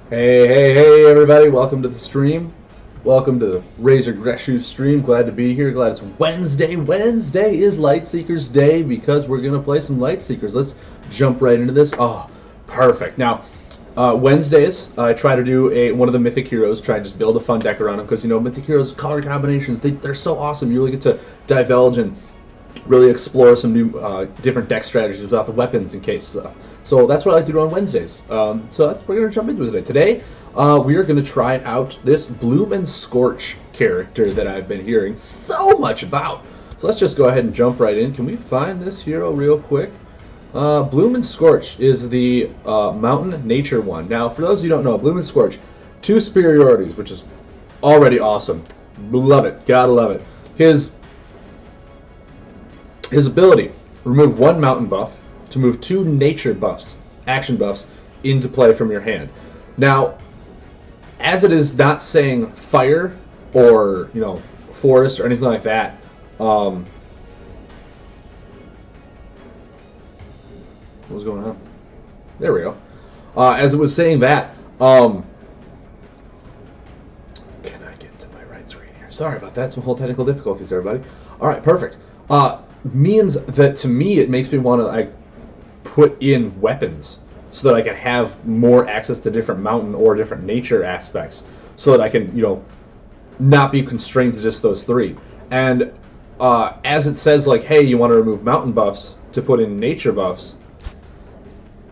Hey, everybody. Welcome to the stream. Welcome to the Razor Greshu stream. Glad to be here. Glad it's Wednesday. Wednesday is Lightseekers Day because we're going to play some Lightseekers. Let's jump right into this. Oh, perfect. Now, Wednesdays, I try to do one of the Mythic Heroes, try and just build a fun deck around them because, you know, Mythic Heroes, color combinations, they're so awesome. You really get to divulge and really explore some new different deck strategies without the weapons in case. So that's what I like to do on Wednesdays. We're going to jump into it today. Today, we are going to try out this Bloom and Scorch character that I've been hearing so much about. So let's just go ahead and jump right in. Can we find this hero real quick? Bloom and Scorch is the Mountain Nature one. Now, for those of you who don't know, Bloom and Scorch, 2 superiorities, which is already awesome. Love it. Gotta love it. His ability, remove 1 mountain buff to move 2 nature buffs, action buffs, into play from your hand. Now, as it is not saying fire or, you know, forest or anything like that, what was going on? There we go. As it was saying that, can I get to my right screen here? Sorry about that. Some whole technical difficulties, everybody. All right, perfect. Means that to me it makes me want to put in weapons so that I can have more access to different mountain or different nature aspects, so that I can, you know, not be constrained to just those 3. And as it says, like, hey, you want to remove mountain buffs to put in nature buffs.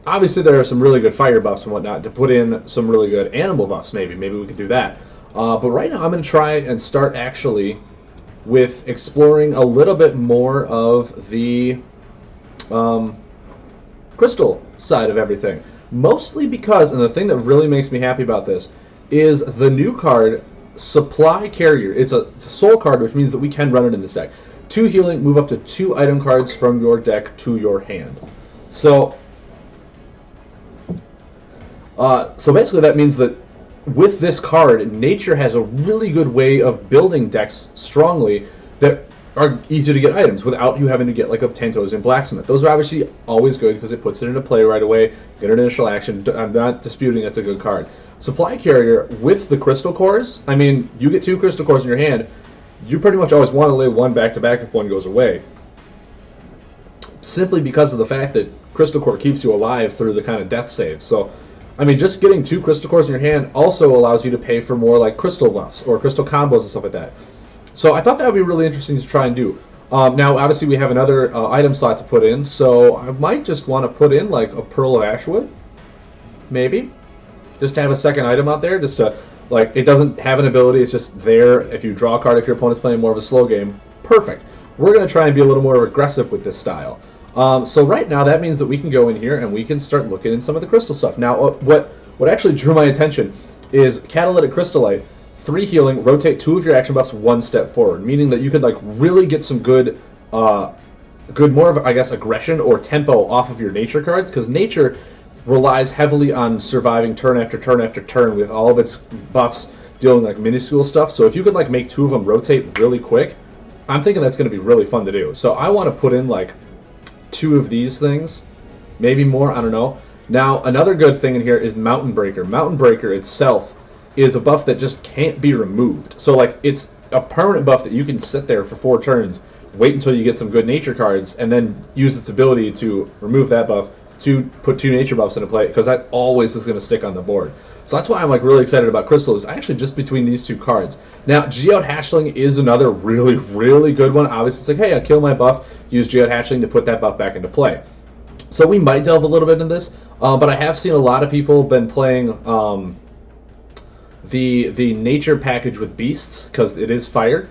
Obviously, there are some really good fire buffs and whatnot to put in some really good animal buffs. Maybe we could do that. But right now, I'm going to try and start actually with exploring a little bit more of the crystal side of everything. Mostly because, and the thing that really makes me happy about this, is the new card, Supply Carrier. It's a soul card, which means that we can run it in this deck. 2 healing, move up to 2 item cards from your deck to your hand. So basically that means that with this card, Nature has a really good way of building decks strongly that are easy to get items without you having to get like a Tentos and Blacksmith. Those are obviously always good because it puts it into play right away, get an initial action. I'm not disputing it's a good card. Supply Carrier with the Crystal Cores, I mean, you get 2 Crystal Cores in your hand, you pretty much always want to lay 1 back-to-back if 1 goes away. Simply because of the fact that Crystal Core keeps you alive through the kind of death save. So, I mean, just getting 2 Crystal Cores in your hand also allows you to pay for more like crystal buffs or crystal combos and stuff like that. So I thought that would be really interesting to try and do. Now, obviously, we have another item slot to put in, so I might just want to put in like a Pearl of Ashwood, maybe, just to have a second item out there, just to, like, it doesn't have an ability, it's just there. If you draw a card, if your opponent's playing more of a slow game, perfect. We're going to try and be a little more aggressive with this style. So right now, that means that we can go in here and we can start looking at some of the crystal stuff. Now, what actually drew my attention is Catalytic Crystallite, 3 healing, rotate 2 of your action buffs 1 step forward, meaning that you could like really get some good more of, I guess, aggression or tempo off of your nature cards, because nature relies heavily on surviving turn after turn after turn with all of its buffs dealing like minuscule stuff. So if you could like make 2 of them rotate really quick, I'm thinking that's going to be really fun to do. So I want to put in like 2 of these things, maybe more, I don't know. Now, another good thing in here is Mountain Breaker. Mountain Breaker itself is a buff that just can't be removed. So, like, it's a permanent buff that you can sit there for 4 turns, wait until you get some good nature cards, and then use its ability to remove that buff to put 2 nature buffs into play, because that always is going to stick on the board. So that's why I'm, like, really excited about Crystal, is actually just between these 2 cards. Now, Geode Hatchling is another really, really good one. Obviously, it's like, hey, I kill my buff, use Geode Hatchling to put that buff back into play. So we might delve a little bit into this, but I have seen a lot of people been playing the nature package with beasts, because it is fire,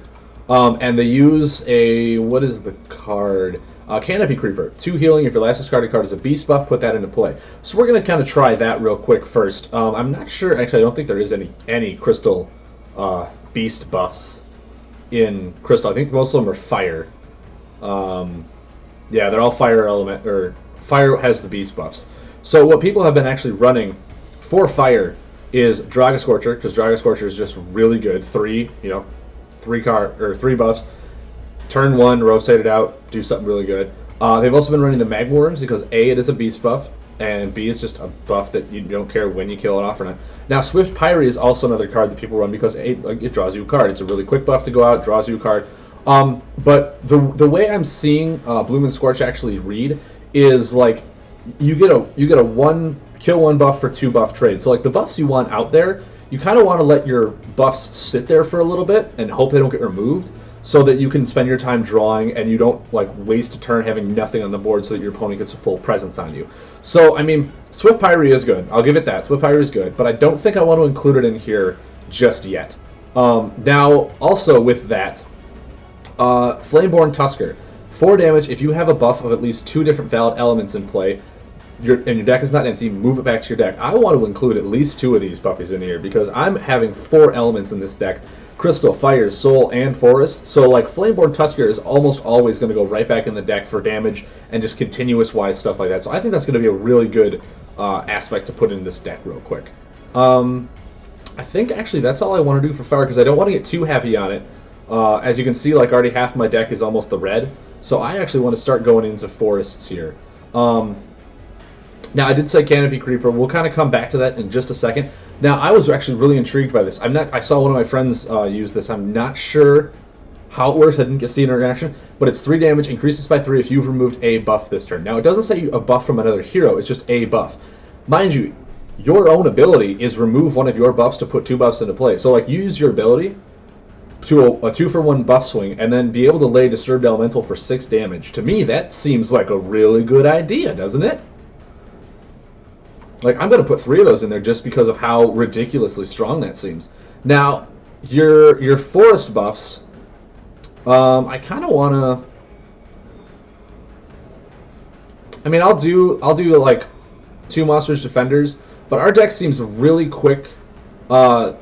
and they use a, what is the card? Canopy Creeper. 2 healing. If your last discarded card is a beast buff, put that into play. So we're going to kind of try that real quick first. I'm not sure, actually I don't think there is any crystal beast buffs in Crystal. I think most of them are fire. Yeah, they're all fire element, or fire has the beast buffs. So what people have been actually running for fire is Draga Scorcher, because Draga Scorcher is just really good. 3 buffs. Turn 1, rotate it out, do something really good. They've also been running the Magma Worms because A, it is a beast buff, and B is just a buff that you don't care when you kill it off or not. Now, Swift Pyre is also another card that people run because it draws you a card. It's a really quick buff to go out, draws you a card. But the way I'm seeing Bloom and Scorch actually read is like you get a one kill one buff for 2 buff trade. So like the buffs you want out there, you kind of want to let your buffs sit there for a little bit and hope they don't get removed, so that you can spend your time drawing and you don't like waste a turn having nothing on the board so that your opponent gets a full presence on you. So I mean, Swift Pyre is good. I'll give it that. Swift Pyre is good, but I don't think I want to include it in here just yet. Now, also with that, Flameborn Tusker. 4 damage. If you have a buff of at least 2 different valid elements in play, and your deck is not empty, move it back to your deck. I want to include at least 2 of these puppies in here because I'm having 4 elements in this deck. Crystal, Fire, Soul, and Forest. So like Flameborn Tusker is almost always going to go right back in the deck for damage and just continuous wise stuff like that. So I think that's going to be a really good aspect to put in this deck real quick. I think actually that's all I want to do for Fire because I don't want to get too heavy on it. As you can see, like already half my deck is almost the red. So I actually want to start going into Forests here. Now I did say Canopy Creeper. We'll kind of come back to that in just a second. Now I was actually really intrigued by this. I saw one of my friends use this. I'm not sure how it works. I didn't get to see an interaction, but it's 3 damage, increases by 3 if you've removed a buff this turn. Now it doesn't say a buff from another hero. It's just a buff. Mind you, your own ability is remove one of your buffs to put 2 buffs into play. So like you use your ability to a 2-for-1 buff swing and then be able to lay Disturbed Elemental for 6 damage. To me, that seems like a really good idea, doesn't it? Like, I'm going to put 3 of those in there just because of how ridiculously strong that seems. Now, your forest buffs, I kind of want to... I mean, I'll do like 2 Monsters Defenders, but our deck seems really quick. Now,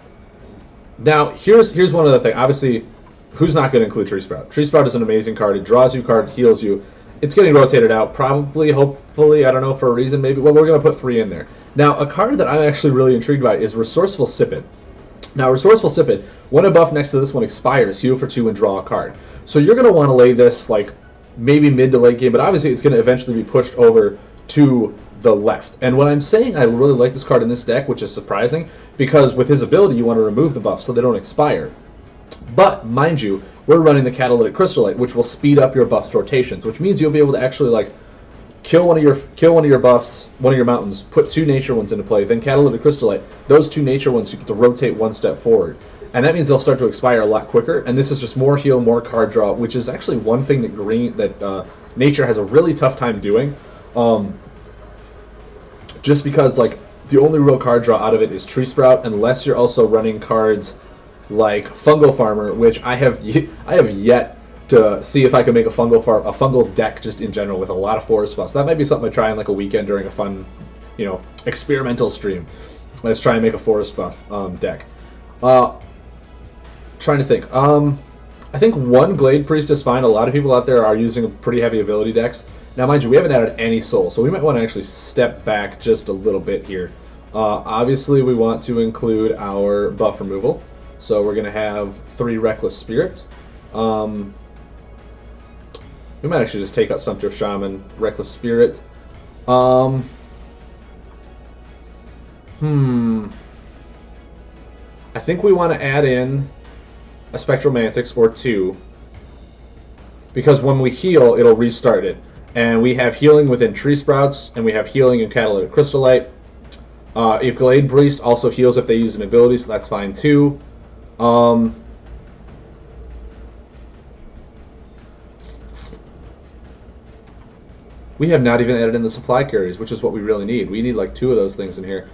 here's one other thing. Obviously, who's not going to include Tree Sprout? Tree Sprout is an amazing card. It draws you card, heals you. It's getting rotated out, probably, hopefully, I don't know, for a reason, maybe. Well, we're going to put 3 in there. Now, a card that I'm actually really intrigued by is Resourceful Sippet. Now, Resourceful Sippet, when a buff next to this one expires, heal for 2 and draw a card. So you're going to want to lay this, like, maybe mid to late game, but obviously it's going to eventually be pushed over to the left. And when I'm saying I really like this card in this deck, which is surprising, because with his ability you want to remove the buffs so they don't expire. But, mind you, we're running the Catalytic Crystallite, which will speed up your buffs rotations, which means you'll be able to actually, like, kill one of your buffs, one of your mountains, put 2 nature ones into play, then Catalytic Crystallite. Those 2 nature ones you get to rotate 1 step forward. And that means they'll start to expire a lot quicker, and this is just more heal, more card draw, which is actually one thing that nature has a really tough time doing. Just because, like, the only real card draw out of it is Tree Sprout, unless you're also running cards like Fungal Farmer, which I have yet to see if I can make a fungal deck just in general with a lot of forest buffs. That might be something I try on like a weekend during a fun, experimental stream. Let's try and make a forest buff deck. Trying to think. I think 1 Glade Priest is fine. A lot of people out there are using pretty heavy ability decks. Now, mind you, we haven't added any soul, so we might want to actually step back just a little bit here. Obviously, we want to include our buff removal. So we're going to have 3 Reckless Spirit. We might actually just take out Sumpter Shaman, Reckless Spirit. I think we want to add in a Spectral Mantics or 2. Because when we heal, it'll restart it. And we have healing within Tree Sprouts, and we have healing in Catalytic Crystallite. If Glade Priest also heals if they use an ability, so that's fine too. We have not even added in the supply carriers, which is what we really need. We need like 2 of those things in here.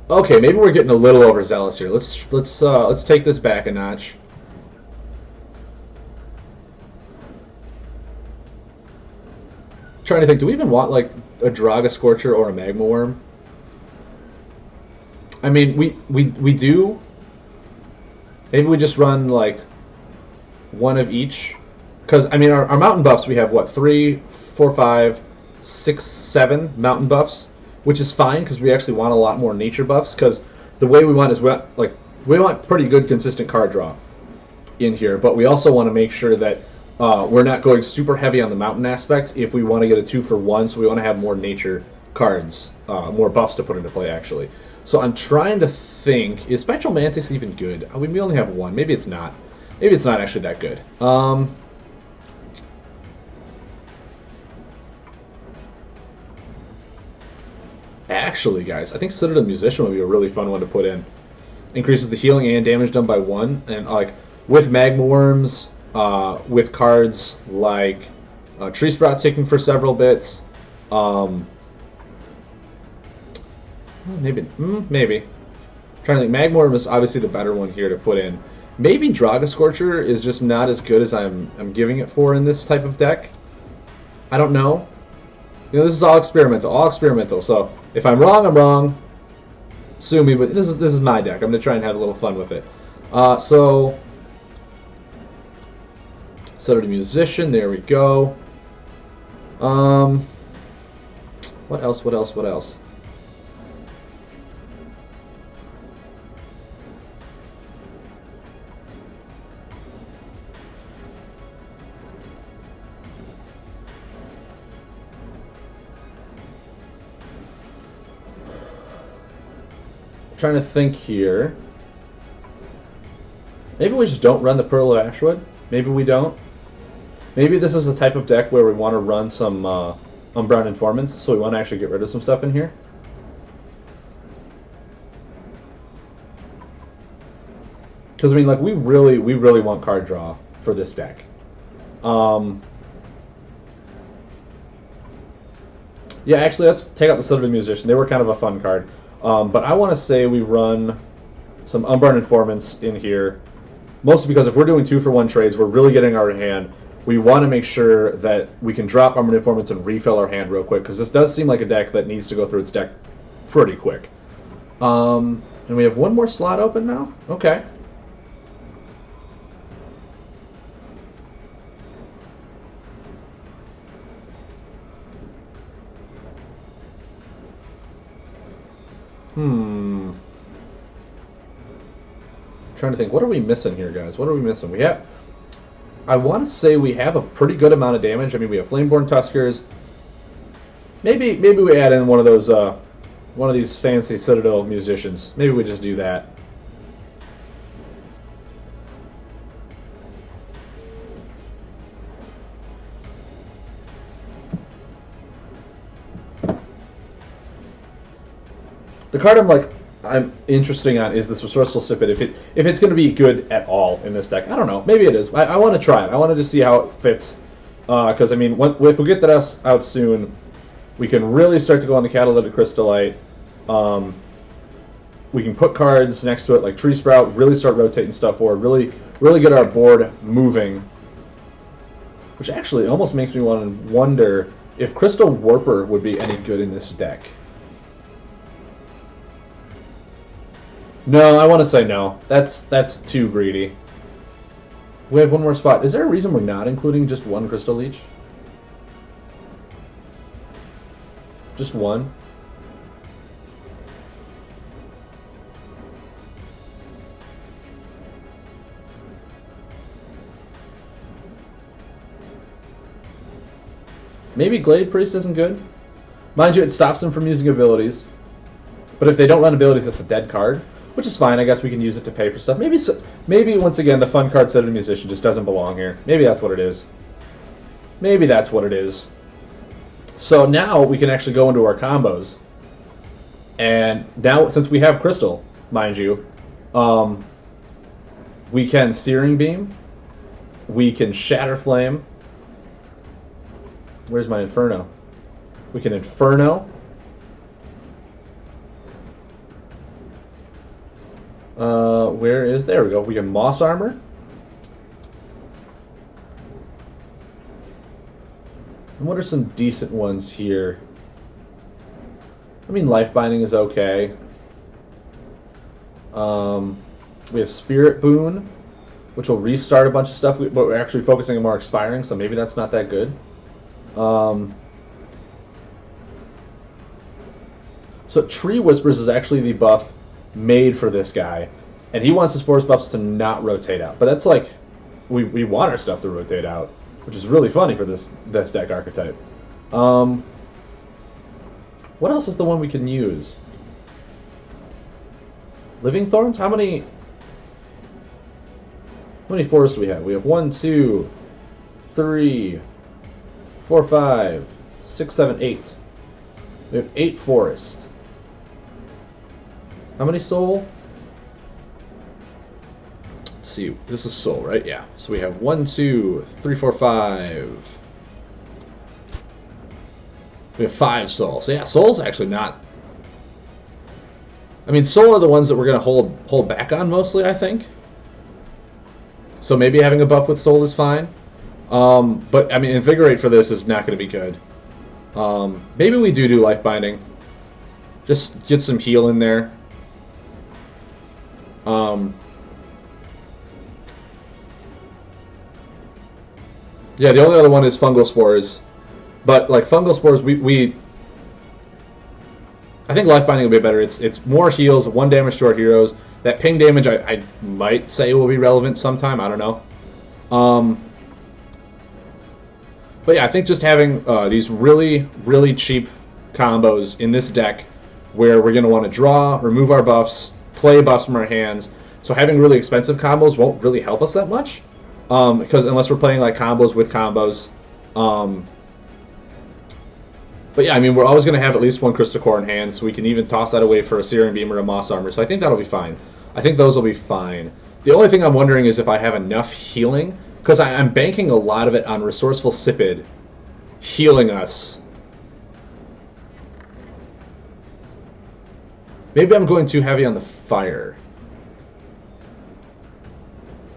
Okay, maybe we're getting a little overzealous here. Let's take this back a notch. Trying to think, do we even want like a Draga Scorcher or a Magma Worm? I mean, we do. Maybe we just run like 1 of each. Because, I mean, our mountain buffs, we have what, 3, 4, 5, 6, 7 mountain buffs, which is fine because we actually want a lot more nature buffs. Because the way we want is we want pretty good consistent card draw in here, but we also want to make sure that we're not going super heavy on the mountain aspect if we want to get a 2-for-1. So we want to have more nature cards, more buffs to put into play, actually. So I'm trying to think, is Spectral Mantic's even good? I mean, we only have one. Maybe it's not. Maybe it's not actually that good. Actually, guys, I think Citadel Musician would be a really fun one to put in. Increases the healing and damage done by 1, and like with Magma Worms, with cards like Tree Sprout ticking for several bits. Maybe. I'm trying to think. Magma Worm is obviously the better one here to put in. Maybe Draga Scorcher is just not as good as I'm giving it for in this type of deck. I don't know. You know, this is all experimental. So if I'm wrong, I'm wrong. Sue me, but this is my deck. I'm gonna try and have a little fun with it. So set it a musician. There we go. What else? Trying to think here. Maybe we just don't run the Pearl of Ashwood. Maybe we don't. Maybe this is the type of deck where we want to run some Unbound Informants, so we want to actually get rid of some stuff in here. Because I mean, like we really want card draw for this deck. Yeah, actually, let's take out the Citadel Musician. They were kind of a fun card. But I want to say we run some Unbound Informants in here, mostly because if we're doing 2-for-1 trades, we're really getting our hand. We want to make sure that we can drop Unbound Informants and refill our hand real quick, because this does seem like a deck that needs to go through its deck pretty quick. And we have one more slot open now? Okay. Trying to think, what are we missing here, guys? What are we missing? I want to say we have a pretty good amount of damage. I mean, we have Flameborn Tuskers. Maybe we add in one of those, one of these fancy Citadel Musicians. Maybe we just do that. The card I'm interested on is this Resourceful Sipit. If it's going to be good at all in this deck, I don't know. Maybe it is. I want to try it. I want to just see how it fits. Because I mean, if we get that out soon, we can really start to go on the Catalytic Crystallite. We can put cards next to it like Tree Sprout. Really start rotating stuff forward. Really get our board moving. Which actually almost makes me want to wonder if Crystal Warper would be any good in this deck. No, I want to say no. That's too greedy. We have one more spot. Is there a reason we're not including just one Crystal Leech? Just one? Maybe Glade Priest isn't good. Mind you, it stops them from using abilities. But if they don't run abilities, it's a dead card. Which is fine. I guess we can use it to pay for stuff. Maybe once again, the fun card set of the Musician just doesn't belong here. Maybe that's what it is. Maybe that's what it is. So now we can actually go into our combos. And now, since we have Crystal, mind you, we can Searing Beam. We can Shatter Flame. Where's my Inferno? We can Inferno. There we go. We can Moss Armor. And what are some decent ones here? I mean, Life Binding is okay. We have Spirit Boon, which will restart a bunch of stuff, but we're actually focusing on more expiring, so maybe that's not that good. So Tree Whispers is actually the buff made for this guy, and he wants his force buffs to not rotate out. But that's like, we want our stuff to rotate out, which is really funny for this deck archetype. What What else is the one we can use? Living Thorns? How many forests do we have? We have 1, 2, 3, 4, 5, 6, 7, 8. We have 8 forests. How many soul? Let's see. This is soul, right? Yeah. So we have 1, 2, 3, 4, 5. We have 5 soul. So yeah, soul's actually not. I mean, soul are the ones that we're gonna hold back on mostly, I think. So maybe having a buff with soul is fine. But I mean, invigorate for this is not gonna be good. Maybe we do life binding. Just get some heal in there. Yeah, the only other one is fungal spores. But like fungal spores, I think life binding will be better. It's more heals, 1 damage to our heroes. That ping damage, I might say will be relevant sometime. I don't know. But yeah, I think just having these really, really cheap combos in this deck, where we're going to want to draw, remove our buffs, play buffs from our hands. So having really expensive combos won't really help us that much, because unless we're playing like combos with combos. But yeah, I mean, we're always going to have at least 1 Crystal Core in hand, so we can even toss that away for a Searing Beam or a Moss Armor. So I think that'll be fine. I think those will be fine. The only thing I'm wondering is if I have enough healing, because I'm banking a lot of it on Resourceful Sipid healing us. Maybe I'm going too heavy on the fire.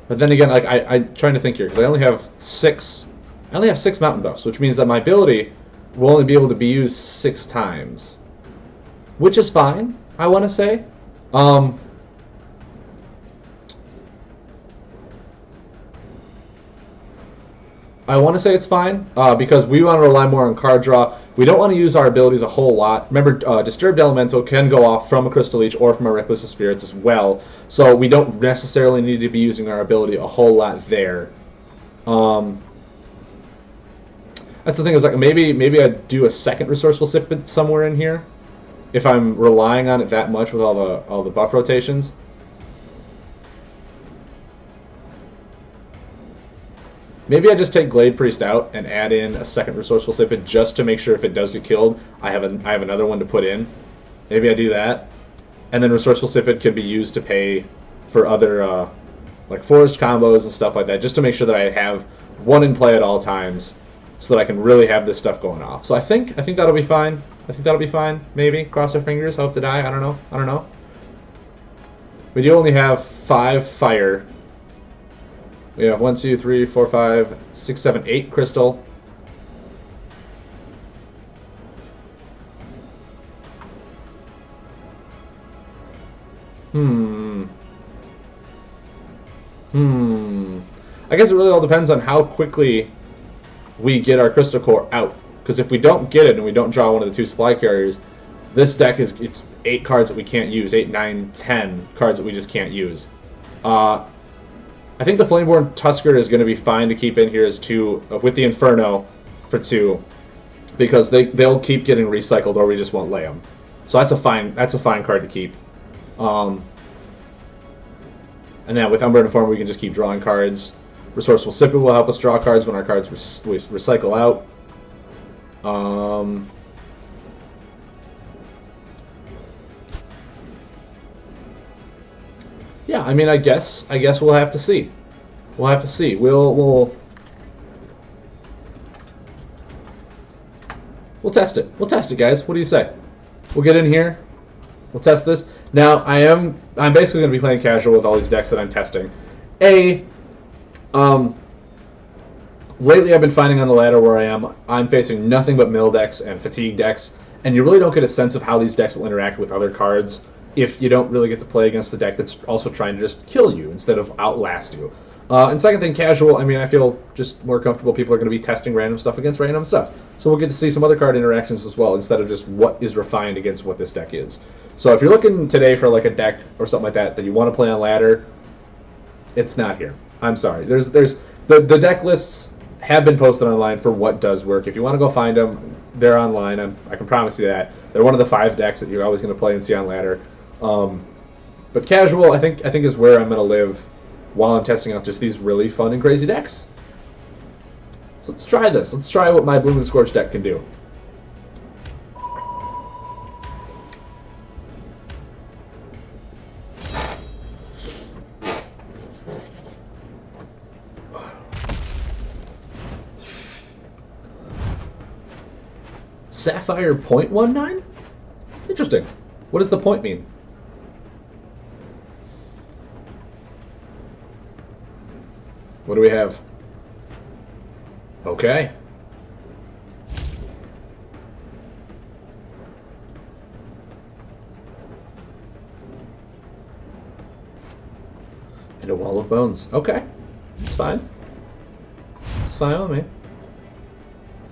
But then again, like I'm trying to think here, because I only have 6 mountain buffs, which means that my ability will only be able to be used 6 times, which is fine, I want to say. I want to say it's fine, because we want to rely more on card draw. We don't want to use our abilities a whole lot. Remember, Disturbed Elemental can go off from a Crystal Leech or from a Reckless of Spirits as well, so we don't necessarily need to be using our ability a whole lot there. That's the thing, is like maybe I'd do a second Resourceful Sip somewhere in here, if I'm relying on it that much with all the buff rotations. Maybe I just take Glade Priest out and add in a second Resourceful Sipid just to make sure if it does get killed, I have another one to put in. Maybe I do that, and then Resourceful Sipid can be used to pay for other like forest combos and stuff like that, just to make sure that I have one in play at all times, so that I can really have this stuff going off. So I think that'll be fine. I think that'll be fine. Maybe, cross our fingers, hope to die. I don't know. We do only have 5 fire. We have 1, 2, 3, 4, 5, 6, 7, 8 crystal. I guess it really all depends on how quickly we get our Crystal Core out. Because if we don't get it and we don't draw one of the 2 supply carriers, this deck it's 8 cards that we can't use. 8, 9, 10 cards that we just can't use. I think the Flameborn Tusker is going to be fine to keep in here as 2 with the Inferno for 2, because they'll keep getting recycled, or we just won't lay them. So that's a fine card to keep. And then with Unburdened Form, we can just keep drawing cards. Resourceful Sipid will help us draw cards when our cards recycle out. Yeah, I mean, I guess we'll have to see. We'll have to see. We'll test it. We'll test it, guys. What do you say? We'll get in here. We'll test this. Now, I'm basically going to be playing casual with all these decks that I'm testing. Lately I've been finding on the ladder where I'm facing nothing but mill decks and fatigue decks, and you really don't get a sense of how these decks will interact with other cards if you don't really get to play against the deck that's also trying to just kill you instead of outlast you. And second thing, casual, I mean, I feel just more comfortable people are going to be testing random stuff against random stuff. So we'll get to see some other card interactions as well, instead of just what is refined against what this deck is. So if you're looking today for like a deck or something like that you want to play on ladder, it's not here. I'm sorry. The deck lists have been posted online for what does work. If you want to go find them, they're online. I can promise you that. They're one of the 5 decks that you're always going to play and see on ladder. But casual, I think is where I'm going to live while I'm testing out just these really fun and crazy decks. So let's try this. Let's try what my Bloom and Scorch deck can do. Sapphire 0.19? Interesting. What does the point mean? What do we have? Okay. And a wall of bones. Okay. It's fine. It's fine with me.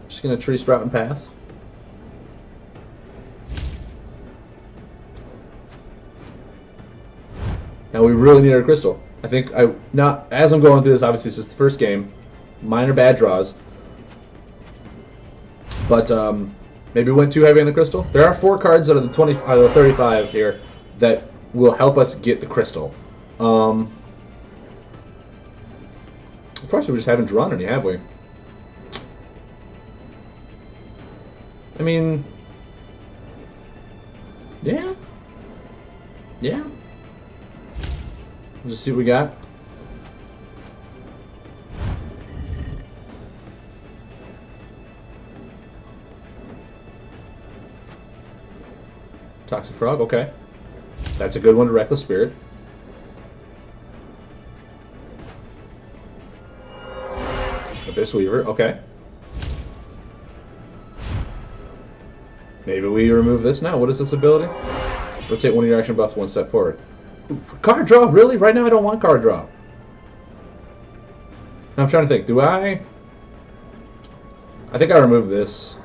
Just gonna tree sprout and pass. Now we really need our crystal. I think now as I'm going through this, obviously it's just the first game, minor bad draws, but maybe we went too heavy on the crystal. There are 4 cards out of the 35 here that will help us get the crystal. Of course, we just haven't drawn any, have we? I mean, yeah. We'll just see what we got. Toxic Frog, okay. That's a good one to Reckless Spirit. Abyss Weaver, okay. Maybe we remove this now. What is this ability? Rotate one of your action buffs 1 step forward. Card draw? Really? Right now I don't want card draw. I'm trying to think. Do I think I remove this.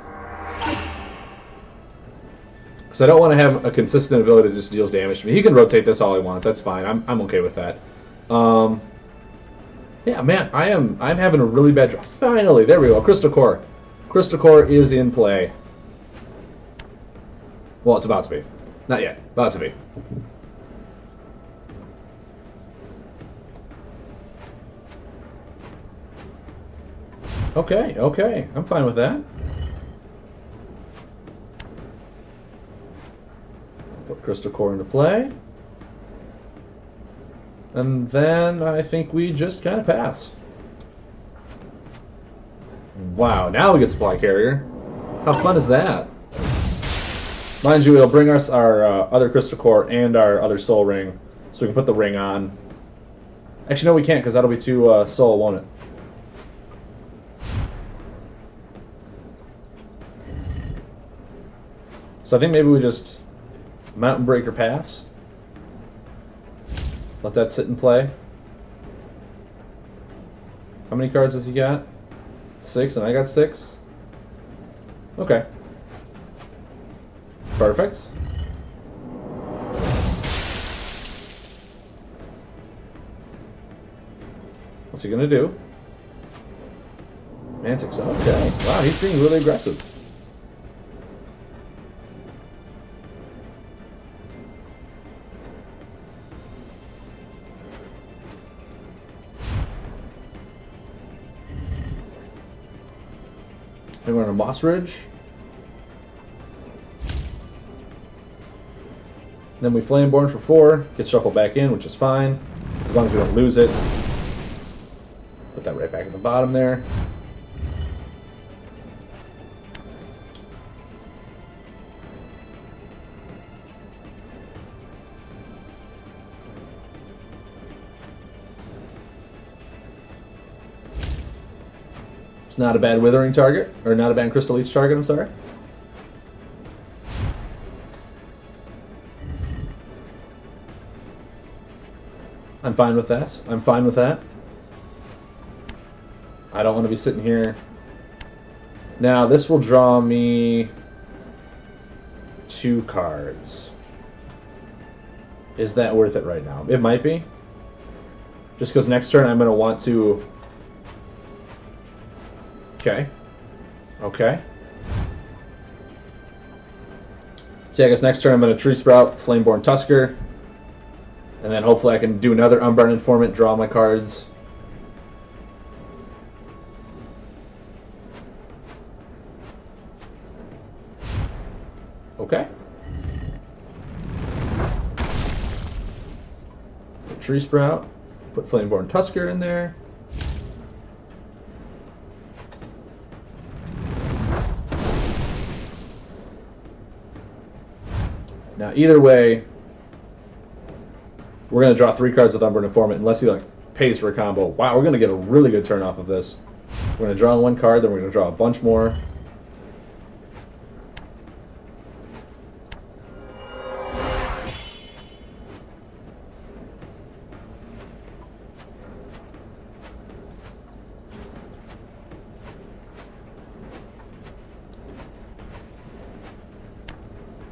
Because I don't want to have a consistent ability that just deals damage to me. He can rotate this all he wants. That's fine. I'm okay with that. Yeah, man, I'm having a really bad draw. Finally, there we go. Crystal Core. Crystal Core is in play. Well, it's about to be. Not yet. About to be. Okay. I'm fine with that. Put Crystal Core into play. And then I think we just kind of pass. Wow, now we get Supply Carrier. How fun is that? Mind you, it'll bring us our other Crystal Core and our other Soul Ring, so we can put the ring on. Actually, no, we can't, because that'll be too soul, won't it? So I think maybe we just Mountain Breaker pass. Let that sit and play. How many cards has he got? 6, and I got 6. Okay. Perfect. What's he gonna do? Mantics. Okay. Wow, he's being really aggressive. Then we're on a Moss Ridge. Then we Flameborn for 4, get shuffled back in, which is fine, as long as we don't lose it. Put that right back at the bottom there. It's not a bad Withering target, or not a bad Crystal Leech target, I'm sorry. I'm fine with that. I'm fine with that. I don't want to be sitting here. Now, this will draw me 2 cards. Is that worth it right now? It might be. Just because next turn I'm going to want to... Okay. Okay. So I guess next turn I'm going to Tree Sprout, Flameborn Tusker, and then hopefully I can do another Unburned Informant, draw my cards. Okay. Tree Sprout, put Flameborn Tusker in there. Now, either way, we're going to draw 3 cards with Unburned Informant unless he like pays for a combo. Wow, we're going to get a really good turn off of this. We're going to draw 1 card, then we're going to draw a bunch more.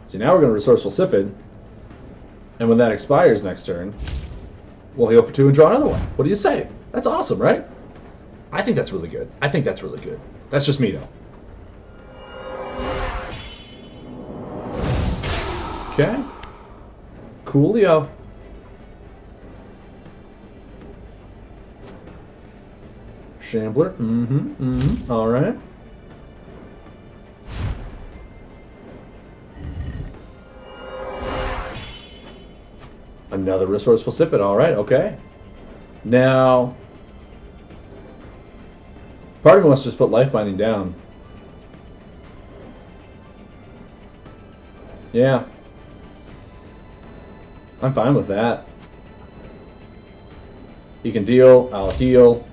See, now we're going to Resourceful Sipid, and when that expires next turn, we'll heal for 2 and draw another one. What do you say? That's awesome, right? I think that's really good. I think that's really good. That's just me, though. Okay. Coolio. Shambler. All right. Another Resourceful Sipid. All right, okay. Now, part of me wants to just put Life Binding down. Yeah. I'm fine with that. He can deal, I'll heal.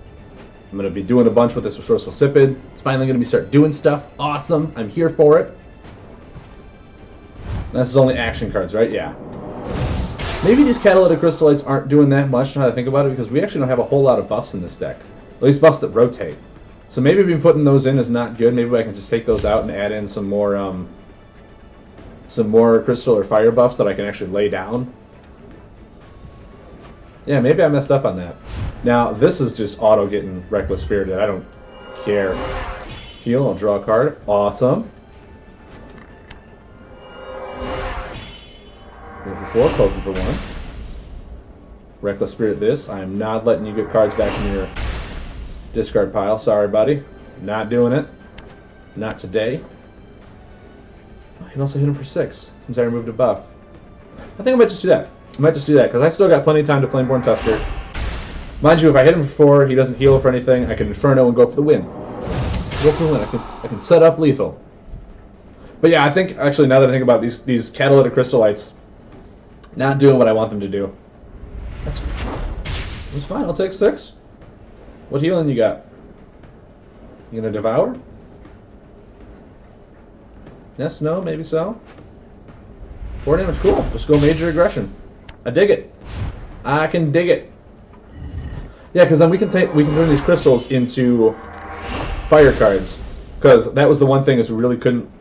I'm going to be doing a bunch with this Resourceful Sipid. It's finally going to be start doing stuff. Awesome. I'm here for it. This is only action cards, right? Yeah. Maybe these Catalytic Crystallites aren't doing that much, now that I think about it, because we actually don't have a whole lot of buffs in this deck. At least buffs that rotate. So maybe me putting those in is not good. Maybe I can just take those out and add in some more crystal or fire buffs that I can actually lay down. Yeah, maybe I messed up on that. Now, this is just auto getting Reckless Spirited. I don't care. Heal, I'll draw a card. Awesome. Heal for 4, poking for 1. Reckless Spirit this. I am not letting you get cards back in your discard pile. Sorry, buddy. Not doing it. Not today. I can also hit him for 6, since I removed a buff. I think I might just do that. I might just do that, because I still got plenty of time to Flameborn Tusker. Mind you, if I hit him for 4, he doesn't heal for anything, I can Inferno and go for the win. Go for the win. I can set up lethal. But yeah, I think, actually, now that I think about it, these Catalytic Crystallites not doing what I want them to do. That's fine. I'll take 6. What healing you got? You gonna Devour? Yes, no, maybe so. 4 damage, cool. Just go Major Aggression. I dig it. I can dig it. Yeah, because then we can turn these crystals into fire cards. Because that was the one thing is we really couldn't.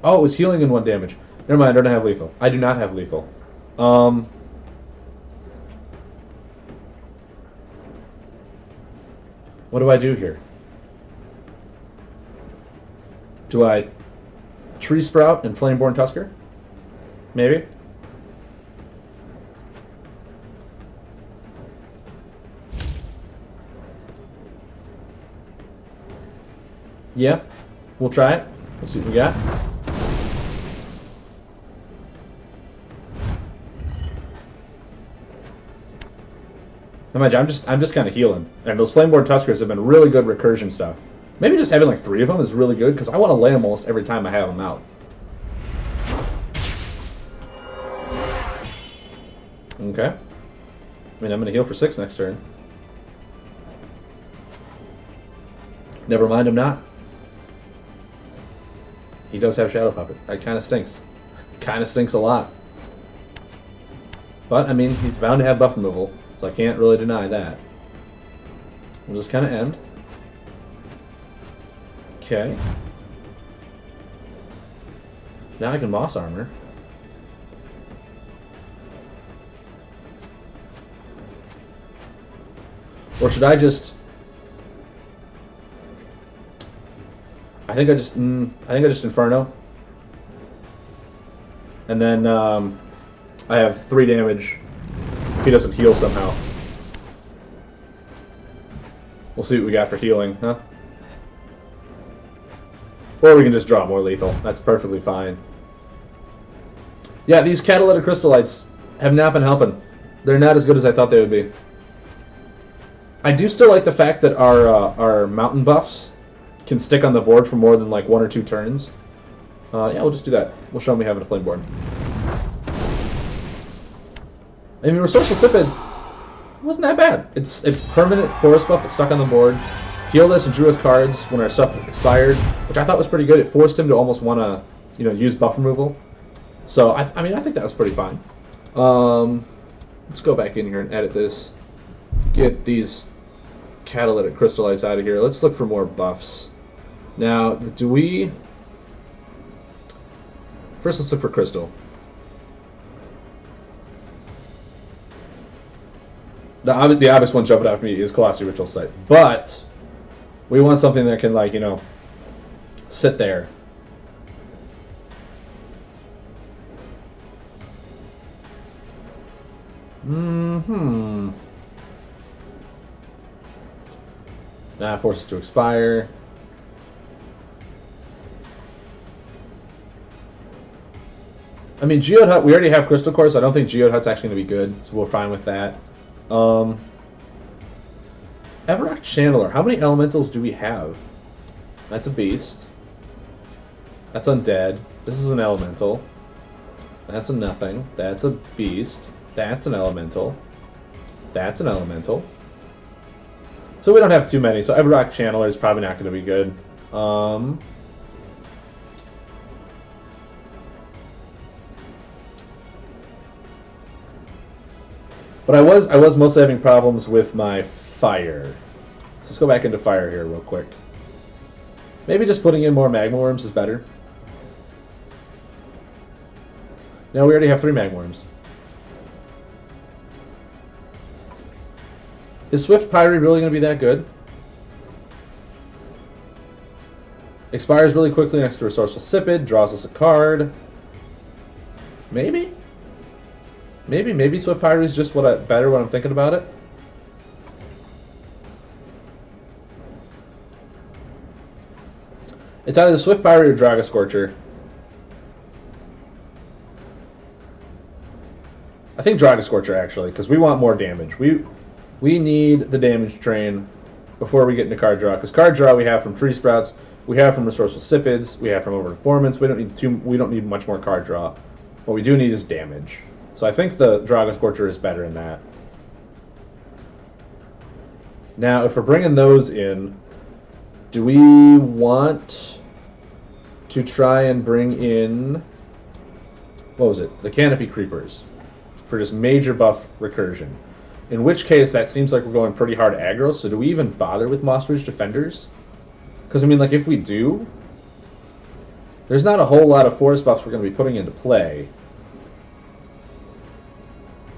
Oh, it was healing in 1 damage. Never mind. I don't have lethal. I do not have lethal. What do I do here? Do I Tree Sprout and Flameborn Tusker? Maybe. Yeah, we'll try it. Let's see what we got. I'm just kind of healing, and those Flameborn Tuskers have been really good recursion stuff. Maybe just having like 3 of them is really good because I want to lay them almost every time I have them out. Okay. I mean, I'm going to heal for 6 next turn. Never mind, I'm not. He does have Shadow Puppet. That kind of stinks. Kind of stinks a lot. But, I mean, he's bound to have buff removal, so I can't really deny that. We'll just kind of end. Okay. Now I can Moss Armor. Or should I just... I think I just Inferno. And then I have 3 damage if he doesn't heal somehow. We'll see what we got for healing, huh? Or we can just draw more lethal. That's perfectly fine. Yeah, these catalytic crystallites have not been helping. They're not as good as I thought they would be. I do still like the fact that our mountain buffs can stick on the board for more than like 1 or 2 turns. Yeah, we'll just do that. We'll show them we have a flame board. I mean, Resourceful Sipid wasn't that bad. It's a permanent forest buff that stuck on the board. Healed us and drew us cards when our stuff expired, which I thought was pretty good. It forced him to almost want to, you know, use buff removal. So I mean, I think that was pretty fine. Let's go back in here and edit this. Get these catalytic crystallites out of here. Let's look for more buffs. Now, do we... First, let's look for crystal. The obvious one jumping after me is Colossi Ritual Site, but we want something that can, like, you know, sit there. Nah, forces to expire. I mean, Geode Hut, we already have Crystal Core, so I don't think Geode Hut's actually going to be good, so we're fine with that. Everrock Channeler, how many elementals do we have? That's a beast. That's undead. This is an elemental. That's a nothing. That's a beast. That's an elemental. That's an elemental. So we don't have too many, so Everrock Channeler is probably not going to be good. But I was mostly having problems with my fire. So let's go back into fire here real quick. Maybe just putting in more magma worms is better. No, we already have 3 magma worms. Is Swift Pyre really going to be that good? Expires really quickly next to Resourceful Sipid, draws us a card. Maybe? Maybe Swift Pyre is just better when I'm thinking about it. It's either Swift Pyre or Draga Scorcher. I think Draga Scorcher, actually, because we want more damage. We need the damage train before we get into card draw, because card draw we have from Tree Sprouts, we have from Resourceful Sipids, we have from Overperformance. We don't need much more card draw. What we do need is damage. So I think the Draga Scorcher is better in that. Now, if we're bringing those in, do we want to try and bring in, what was it? The Canopy Creepers for just major buff recursion. In which case, that seems like we're going pretty hard aggro, so do we even bother with Moss Ridge Defenders? Because, I mean, like, if we do, there's not a whole lot of forest buffs we're going to be putting into play.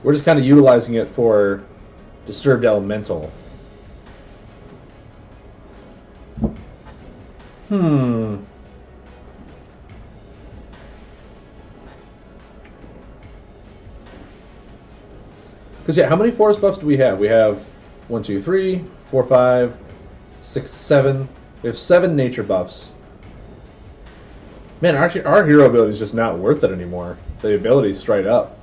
We're just kind of utilizing it for Disturbed Elemental. Because, yeah, how many forest buffs do we have? We have 1, 2, 3, 4, 5, 6, 7. We have 7 nature buffs. Man, our hero ability is just not worth it anymore. The ability is straight up.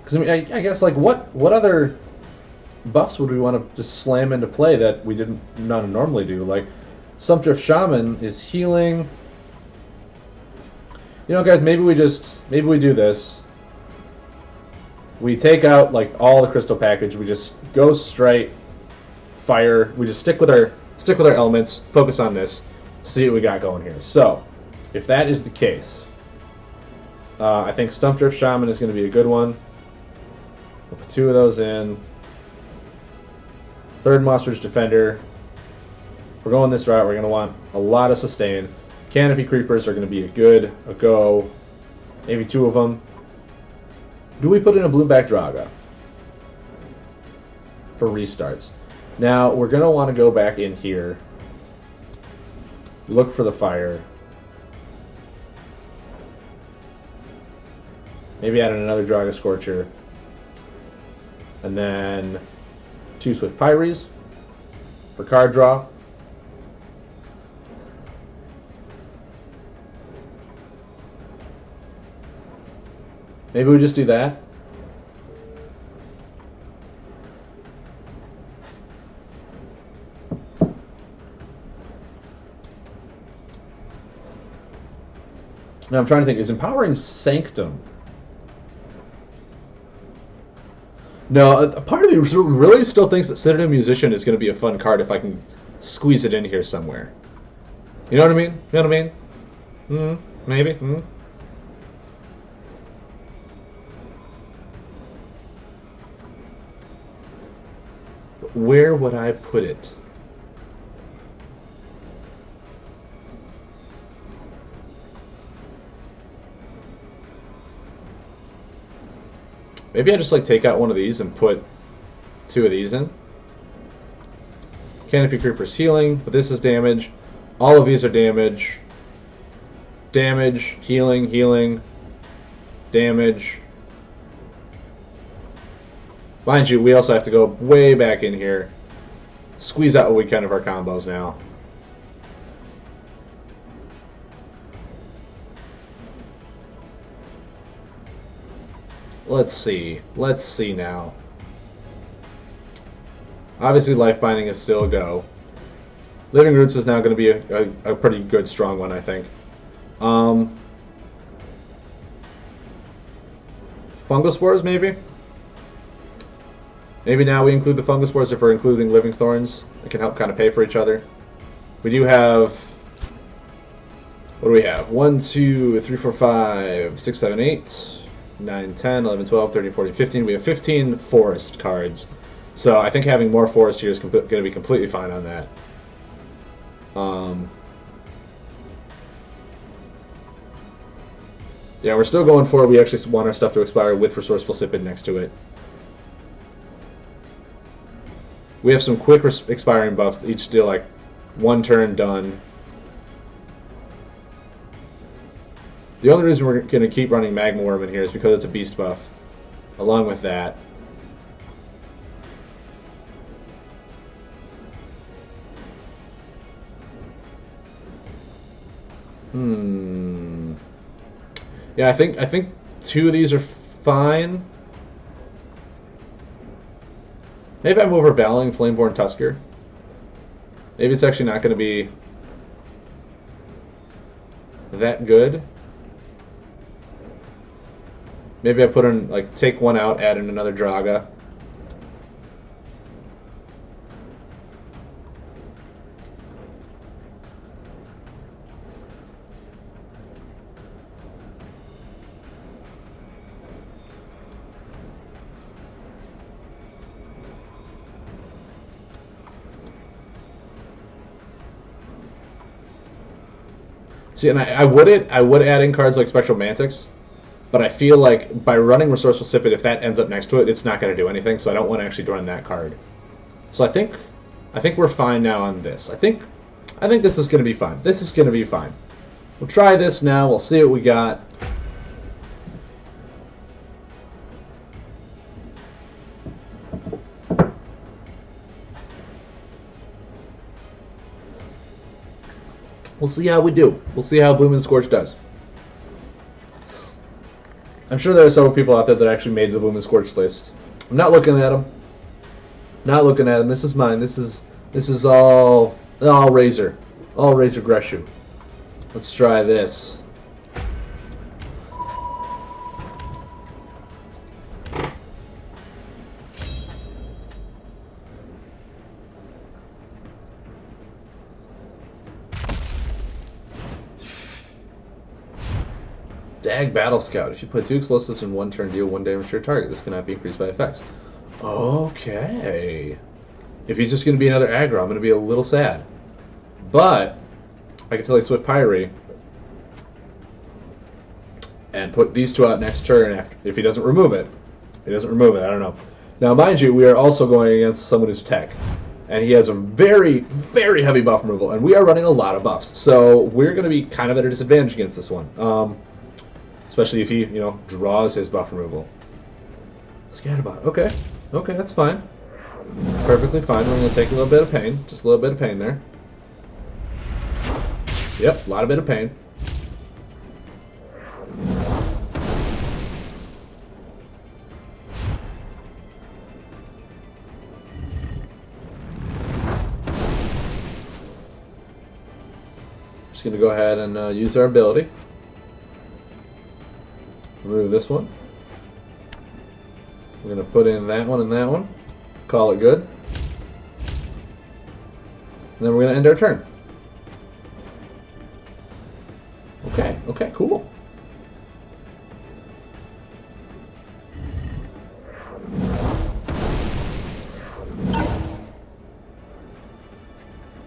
Because, I mean, I guess, like, what other buffs would we want to just slam into play that we didn't not normally do? Like, Stumpdrift Shaman is healing. You know, guys, maybe we do this. We take out, like, all the crystal package. We just go straight fire. We just stick with our elements. Focus on this. See what we got going here. So, if that is the case, I think Stumpdrift Shaman is going to be a good one. We'll put 2 of those in. 3rd Moss Ridge Defender. If we're going this route, we're going to want a lot of sustain. Canopy Creepers are going to be a go. Maybe 2 of them. Do we put in a Blueback Draga for restarts? Now, we're going to want to go back in here. Look for the fire. Maybe add in another Draga Scorcher. And then 2 Swift Pyries for card draw. Maybe we just do that. Now I'm trying to think, is Empowering Sanctum? No, a part of me really still thinks that Synonym Musician is going to be a fun card if I can squeeze it in here somewhere. You know what I mean? You know what I mean? Maybe. But where would I put it? Maybe I just like take out one of these and put 2 of these in. Canopy Creeper's healing, but this is damage. All of these are damage. Damage, healing, healing, damage. Mind you, we also have to go way back in here. Squeeze out what we can of our combos now. Let's see. Let's see now. Obviously, Life Binding is still a go. Living Roots is now going to be a pretty good, strong one, I think. Fungal Spores, maybe? Maybe now we include the Fungal Spores if we're including Living Thorns. It can help kind of pay for each other. We do have... What do we have? 1, 2, 3, 4, 5, 6, 7, 8... 9, 10, 11, 12, 13, 14, 15. We have 15 forest cards. So I think having more forest here is going to be completely fine on that. Yeah, we're still going for it. We actually want our stuff to expire with Resourceful Sipid next to it. We have some quick expiring buffs that each deal like 1 turn done. The only reason we're going to keep running Magma Worm in here is because it's a beast buff. Along with that. Yeah, I think 2 of these are fine. Maybe I'm overbattling Flameborn Tusker. Maybe it's actually not going to be that good. Maybe I put in, like, take 1 out, add in another Draga. See, and I would add in cards like Spectral Mantics. But I feel like by running Resourceful Sipid, if that ends up next to it, it's not going to do anything, so I don't want to actually run that card. So I think we're fine now on this. I think this is going to be fine. This is going to be fine. We'll try this now. We'll see what we got. We'll see how we do. We'll see how Bloomin' Scorch does. I'm sure there are several people out there that actually made the Bloomin' Scorch list. I'm not looking at them. Not looking at them. This is mine. This is all Razor. All Razor Greshu. Let's try this. Dag Battle Scout. If you put 2 explosives in 1 turn, deal 1 damage to your target. This cannot be increased by effects. Okay. If he's just going to be another aggro, I'm going to be a little sad. But I can tell you Swift Pyre and put these 2 out next turn. After, if he doesn't remove it, I don't know. Now, mind you, we are also going against someone who's tech, and he has a very, very heavy buff removal, and we are running a lot of buffs. So we're going to be kind of at a disadvantage against this one. especially if he, you know, draws his buff removal. Scatterbot. Okay. Okay, that's fine. Perfectly fine. We're going to take a little bit of pain. Just a little bit of pain there. Yep, a lot of bit of pain. Just going to go ahead and use our ability. Remove this one. We're going to put in that one and that one. Call it good. And then we're going to end our turn. Okay, okay, cool.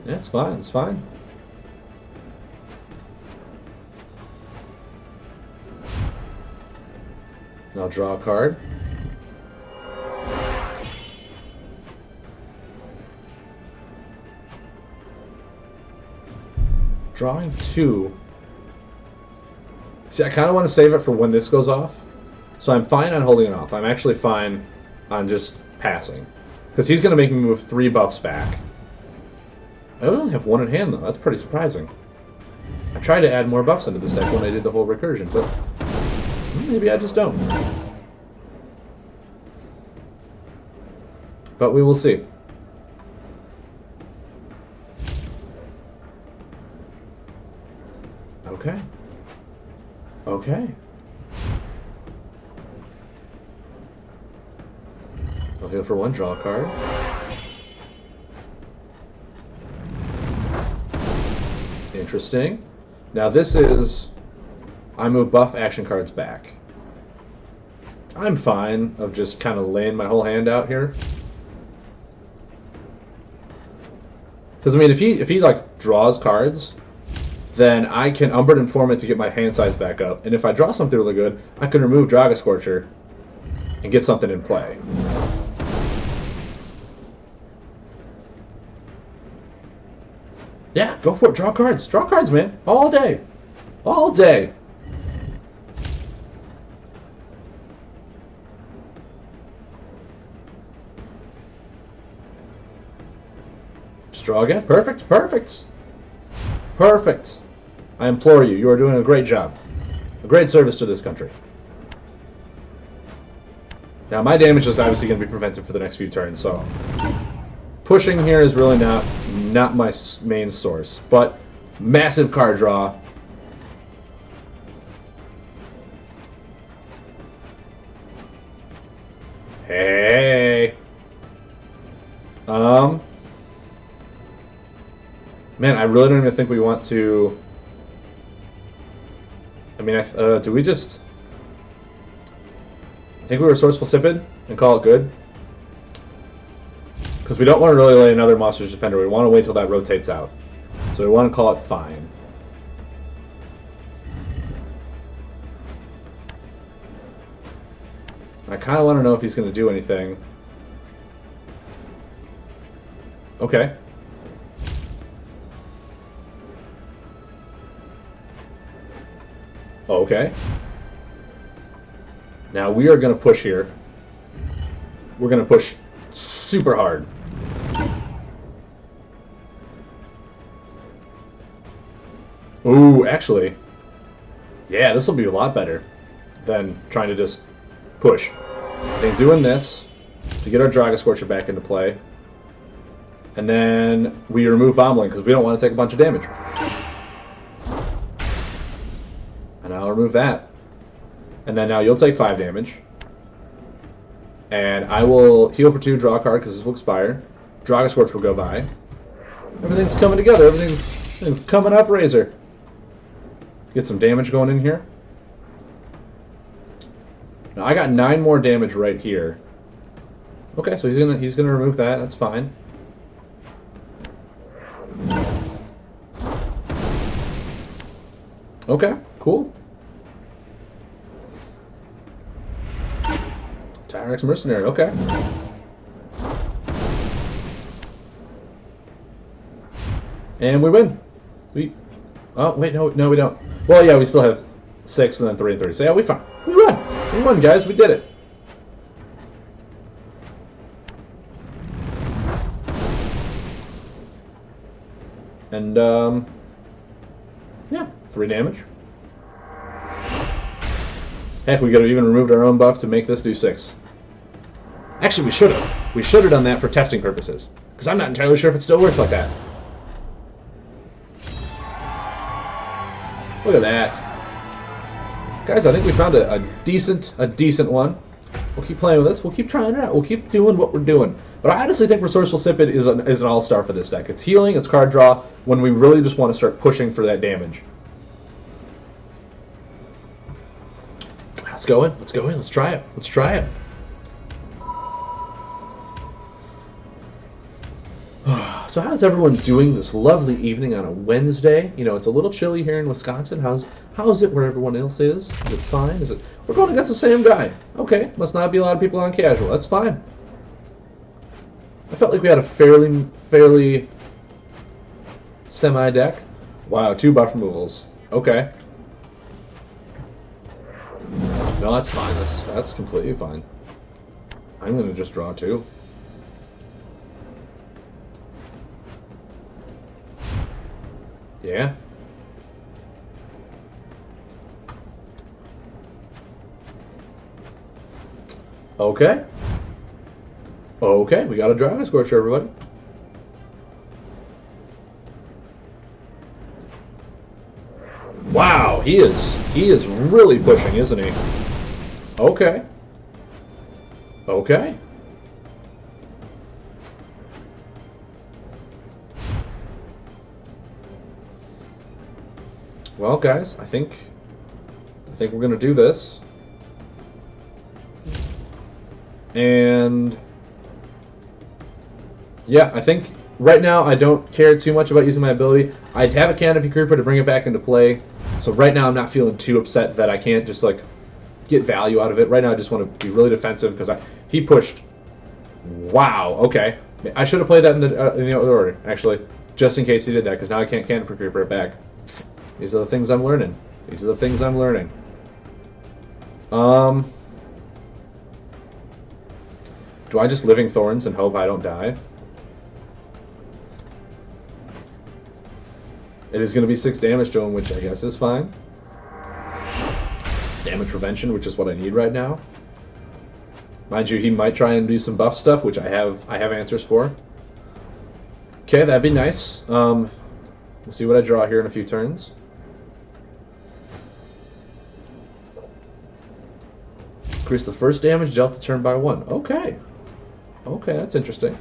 Yeah, it's fine, it's fine. Now draw a card. Drawing 2. See, I kind of want to save it for when this goes off. So I'm fine on holding it off. I'm actually fine on just passing. Because he's going to make me move 3 buffs back. I only have 1 in hand, though. That's pretty surprising. I tried to add more buffs into this deck when I did the whole recursion, but maybe I just don't. But we will see. Okay. Okay. I'll heal for 1, draw a card. Interesting. Now this is... I move buff action cards back. I'm fine of just kind of laying my whole hand out here. Because, I mean, if he like, draws cards, then I can Umbred Inform it to get my hand size back up. And if I draw something really good, I can remove Scorcher and get something in play. Yeah, go for it. Draw cards. Draw cards, man. All day. All day. Just draw again. Perfect. Perfect. Perfect. I implore you. You are doing a great job. A great service to this country. Now, my damage is obviously going to be prevented for the next few turns, so... Pushing here is really not my main source, but massive card draw. Hey. Man, I really don't even think we want to. I mean, do we just? I think we were Sourceful Sipid and call it good. Because we don't want to really lay another Monster's Defender. We want to wait till that rotates out. So we want to call it fine. I kind of want to know if he's going to do anything. Okay. Okay. Now we are going to push here. We're going to push super hard. Ooh, actually, yeah, this will be a lot better than trying to just push. I think doing this to get our Scorcher back into play, and then we remove Bombling because we don't want to take a bunch of damage. And I'll remove that. And then now you'll take 5 damage. And I will heal for 2, draw a card because this will expire. Scorch will go by. Everything's coming together. Everything's coming up, Razor. Get some damage going in here. Now I got 9 more damage right here. Okay, so he's gonna remove that. That's fine. Okay, cool. Tyrex Mercenary, okay. And we win. Oh, wait, no, we don't. Well, yeah, we still have 6, and then 3 and 3. So yeah, we won. We won, guys. We did it. And, yeah, 3 damage. Heck, we could have even removed our own buff to make this do 6. Actually, we should have. We should have done that for testing purposes. Because I'm not entirely sure if it still works like that. Look at that. Guys, I think we found a decent one. We'll keep playing with this. We'll keep trying it out. We'll keep doing what we're doing. But I honestly think Resourceful Sipid is an all-star for this deck. It's healing, it's card draw, when we really just want to start pushing for that damage. Let's go in. Let's go in. Let's try it. Let's try it. So how's everyone doing this lovely evening on a Wednesday? You know, it's a little chilly here in Wisconsin. How's it where everyone else is? Is it fine? Is it? We're going against the same guy. Okay, must not be a lot of people on casual. That's fine. I felt like we had a fairly semi deck. Wow, 2 buff removals. Okay. No, that's fine. That's completely fine. I'm gonna just draw 2. Yeah. Okay. Okay, we got a Dragon Scorch, everybody. Wow, he is really pushing, isn't he? Okay. Okay. Well, guys, I think we're gonna do this. And yeah, I think right now I don't care too much about using my ability. I have a Canopy Creeper to bring it back into play. So right now I'm not feeling too upset that I can't just like get value out of it. Right now I just want to be really defensive because he pushed. Wow. Okay. I should have played that in the other order actually, just in case he did that, because now I can't Canopy Creeper it back. These are the things I'm learning. These are the things I'm learning. Do I just Living Thorns and hope I don't die? It is going to be 6 damage to him, which I guess is fine. It's damage prevention, which is what I need right now. Mind you, he might try and do some buff stuff, which I have answers for. Okay, that'd be nice. We'll see what I draw here in a few turns. Increase the first damage dealt to turn by 1. Okay. Okay, that's interesting.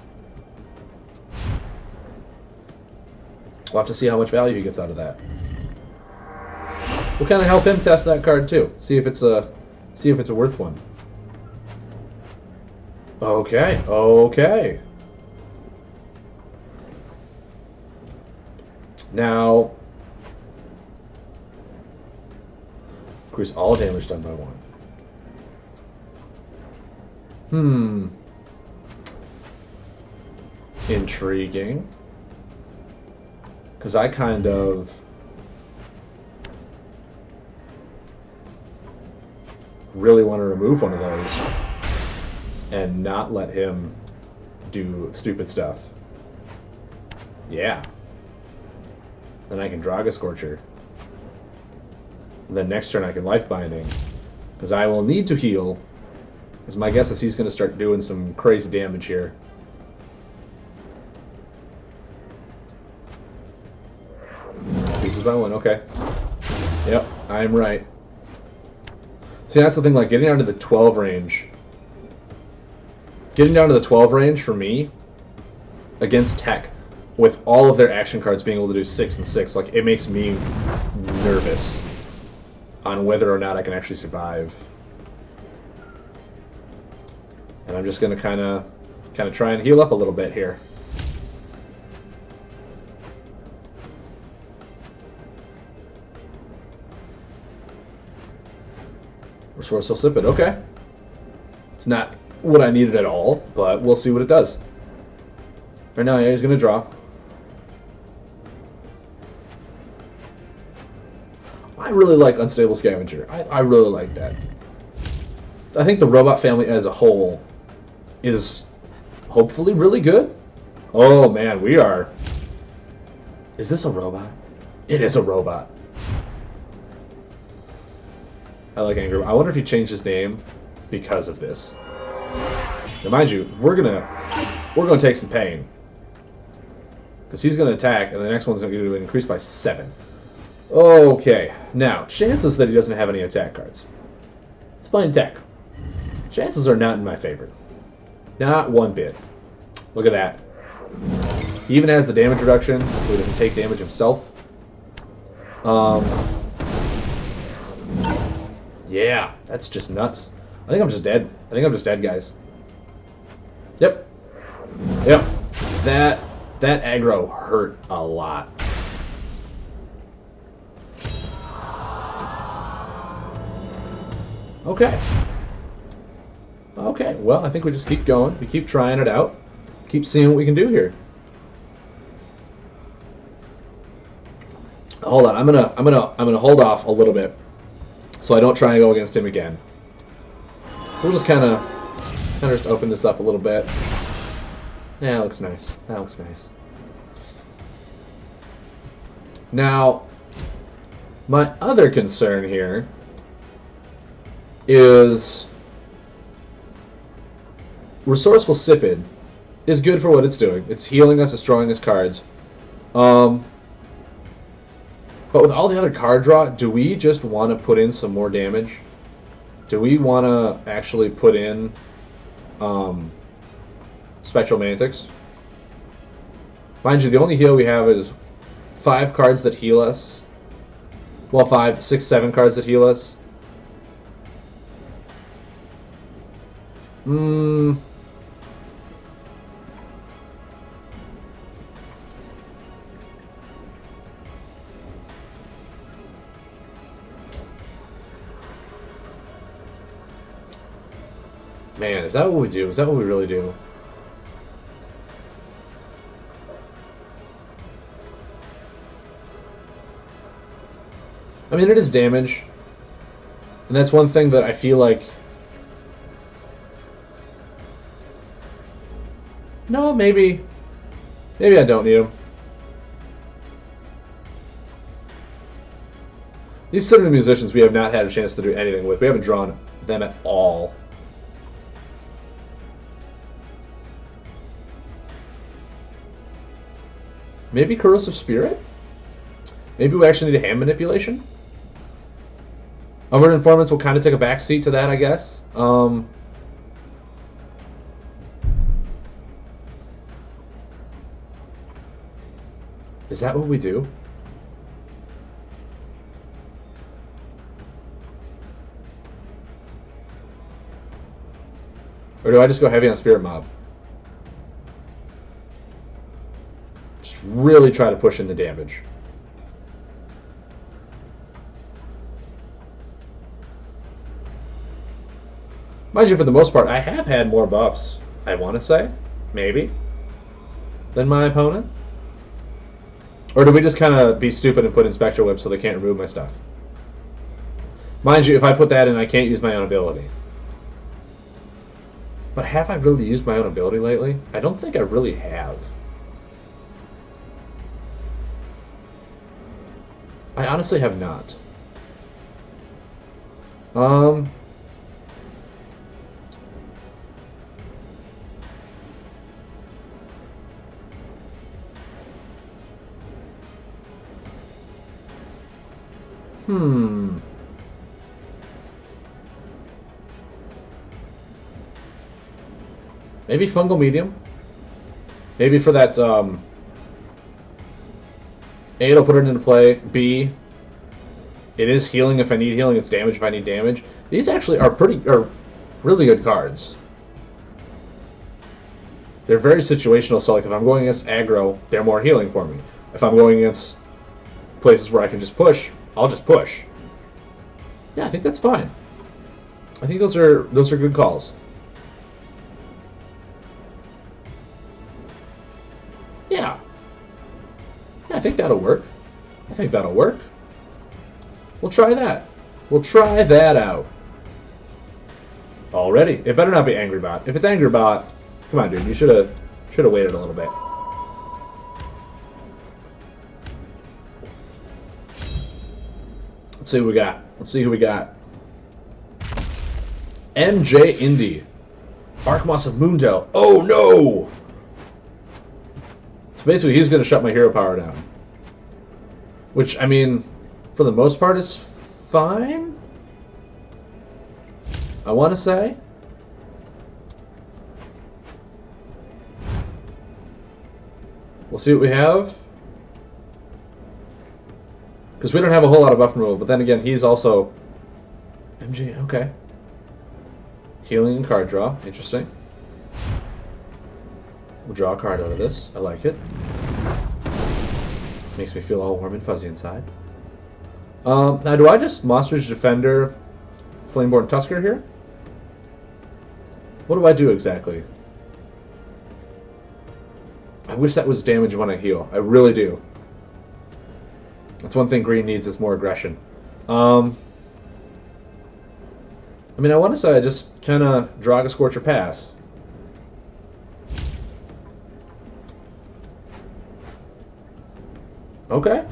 We'll have to see how much value he gets out of that. We'll kind of help him test that card too. See if it's a worth one. Okay. Okay. Now, increase all damage done by 1. Intriguing. Because I kind of really want to remove one of those and not let him do stupid stuff. Yeah. Then I can Draga Scorcher. And then next turn I can Life Binding. Because I will need to heal. Because my guess is he's going to start doing some crazy damage here. Pieces by 1, okay. Yep, I'm right. See, that's the thing, like, getting down to the 12 range. Getting down to the 12 range for me, against Tech, with all of their action cards being able to do 6 and 6, like, it makes me nervous on whether or not I can actually survive. And I'm just going to kind of try and heal up a little bit here. Resourceful Sipid, okay. It's not what I needed at all, but we'll see what it does. Right now, yeah, he's going to draw. I really like Unstable Scavenger. I really like that. I think the robot family as a whole is hopefully really good. Oh man, we are... Is this a robot? It is a robot. I like Anger. I wonder if he changed his name because of this. Now, mind you, we're gonna take some pain because he's gonna attack, and the next one's gonna increase by 7. Okay, now chances that he doesn't have any attack cards. He's playing tech. Chances are not in my favor. Not one bit. Look at that. He even has the damage reduction, so he doesn't take damage himself. Yeah, that's just nuts. I think I'm just dead. I think I'm just dead, guys. Yep. Yep. That aggro hurt a lot. Okay. Okay, well, I think we just keep going. We keep trying it out. Keep seeing what we can do here. Hold on, I'm gonna hold off a little bit so I don't try and go against him again. So we'll just kind of just open this up a little bit. Yeah, that looks nice. That looks nice. Now, my other concern here is Resourceful Sipid is good for what it's doing. It's healing us, it's drawing us cards. But with all the other card draw, do we just want to put in some more damage? Do we want to actually put in Spectral Mantics? Mind you, the only heal we have is 5 cards that heal us. Well, 5, 6, 7 cards that heal us. Man, is that what we do? Is that what we really do? I mean, it is damage. And that's one thing that I feel like... No, maybe I don't need them. These Citadel Musicians we have not had a chance to do anything with. We haven't drawn them at all. Maybe Corrosive Spirit? Maybe we actually need a hand manipulation? Unwritten Informants will kind of take a backseat to that, I guess. Is that what we do? Or do I just go heavy on Spirit Mob? Just really try to push in the damage. Mind you, for the most part, I have had more buffs, I want to say, maybe, than my opponent. Or do we just kind of be stupid and put in Spectral Whip so they can't remove my stuff? Mind you, if I put that in, I can't use my own ability. But have I really used my own ability lately? I don't think I really have. I honestly have not. Maybe Fungal Medium. Maybe for that, A, it'll put it into play. B, it is healing if I need healing. It's damage if I need damage. These actually are really good cards. They're very situational, so like if I'm going against aggro, they're more healing for me. If I'm going against places where I can just push, I'll just push. Yeah, I think that's fine. I think those are good calls. Yeah. Yeah, I think that'll work. I think that'll work. We'll try that. We'll try that out. Already. It better not be Angry Bot. If it's Angry Bot, come on, dude. You should have waited a little bit. Let's see who we got. Let's see who we got. MJ Indy. Arkmoss of Moondell. Oh no! So basically, he's going to shut my hero power down. Which, I mean, for the most part, is fine. I want to say. We'll see what we have. Because we don't have a whole lot of buff removal, but then again, he's also... MG, okay. Healing and card draw, interesting. We'll draw a card out of this, I like it. Makes me feel all warm and fuzzy inside. Now do I just Monsters Defender Flameborn Tusker here? What do I do exactly? I wish that was damage when I heal. I really do. That's one thing green needs is more aggression. I mean, I want to say I just kind of drag a Scorch or pass. Okay.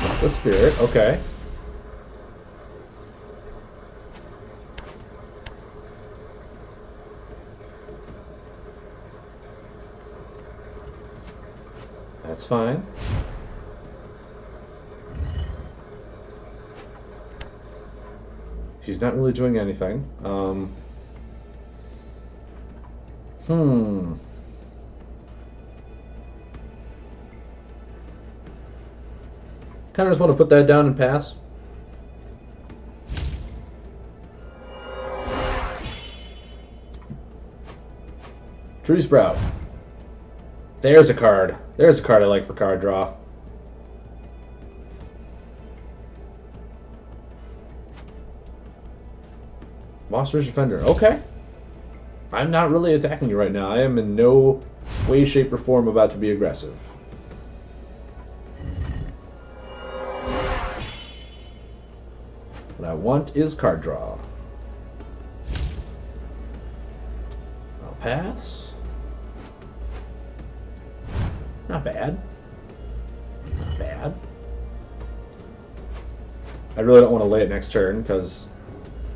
Not the spirit, okay. That's fine. She's not really doing anything. Kind of just want to put that down and pass. True Sprout. There's a card. There's a card I like for card draw. Monsters Defender. Okay. I'm not really attacking you right now. I am in no way, shape, or form about to be aggressive. What I want is card draw. I'll pass. Not bad. Not bad. I really don't want to lay it next turn because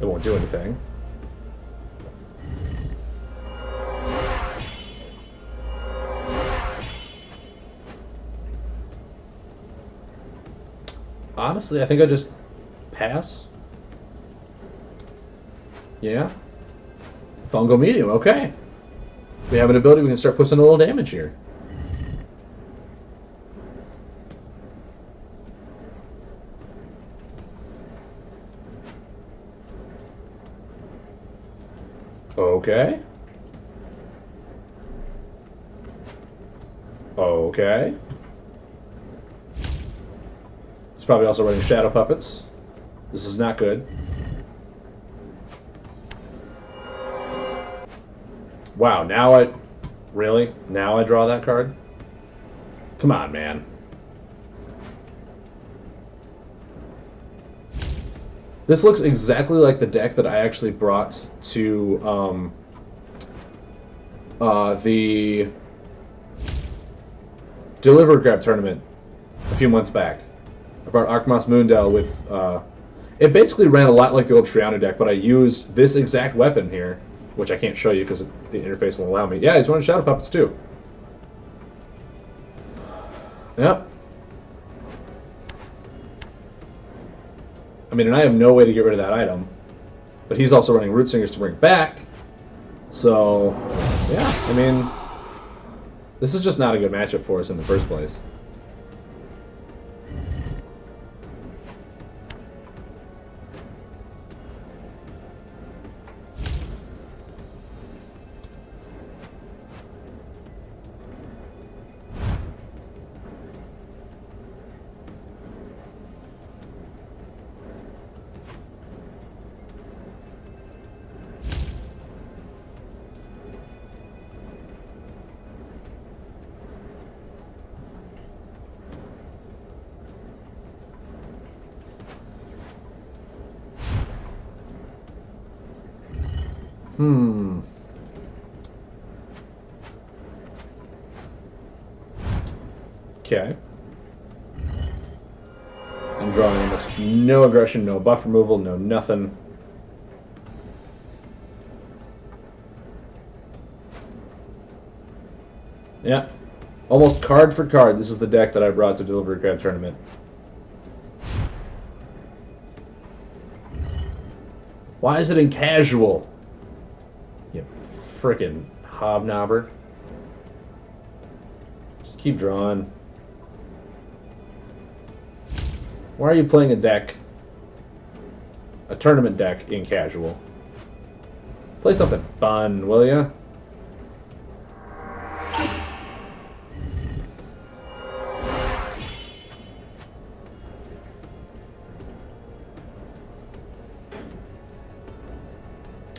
it won't do anything. Honestly, I think I just pass. Yeah. Fungal Medium, okay. We have an ability, we can start pushing a little damage here. Okay. Okay. It's probably also running Shadow Puppets. This is not good. Wow, now I... Really? Now I draw that card? Come on, man. This looks exactly like the deck that I actually brought to the Deliver Grab tournament a few months back. I brought Arkmoss Moondell with... it basically ran a lot like the old Triana deck, but I used this exact weapon here, which I can't show you because the interface won't allow me. Yeah, he's running Shadow Puppets too. Yep. I mean, and I have no way to get rid of that item. But he's also running Root Singers to bring back. So, yeah, I mean, this is just not a good matchup for us in the first place. Okay. I'm drawing almost no aggression, no buff removal, no nothing. Yeah. Almost card for card. This is the deck that I brought to Delivery Crab Tournament. Why is it in casual? You frickin' hobnobber. Just keep drawing. Why are you playing a deck, a tournament deck, in casual? Play something fun, will ya?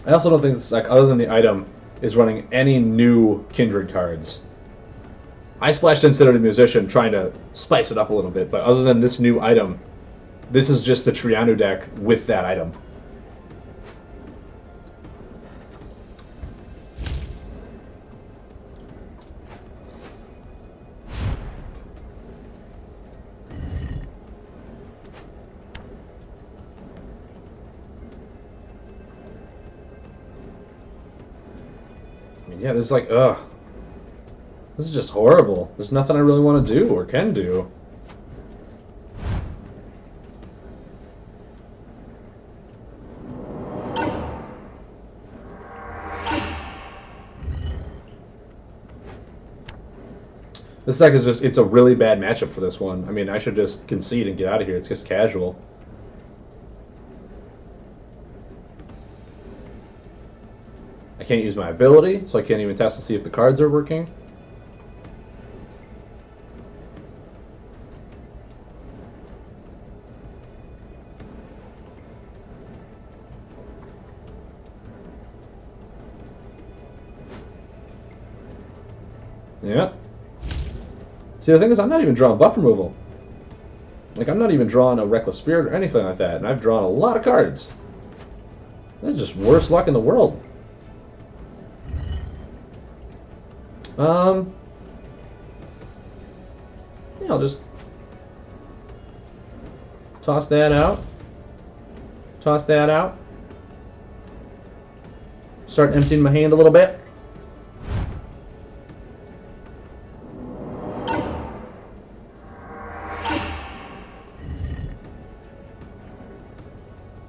I also don't think this deck, other than the item, is running any new Kindred cards. I splashed in Citadel Musician trying to spice it up a little bit, but other than this new item, this is just the Trianu deck with that item. I mean, yeah, there's like, ugh. This is just horrible. There's nothing I really want to do or can do. This deck is just, it's a really bad matchup for this one. I mean, I should just concede and get out of here. It's just casual. I can't use my ability, so I can't even test to see if the cards are working. Yeah. See, the thing is, I'm not even drawing buff removal. Like, I'm not even drawing a Reckless Spirit or anything like that, and I've drawn a lot of cards. This is just worst luck in the world. Yeah, I'll just toss that out. Toss that out. Start emptying my hand a little bit.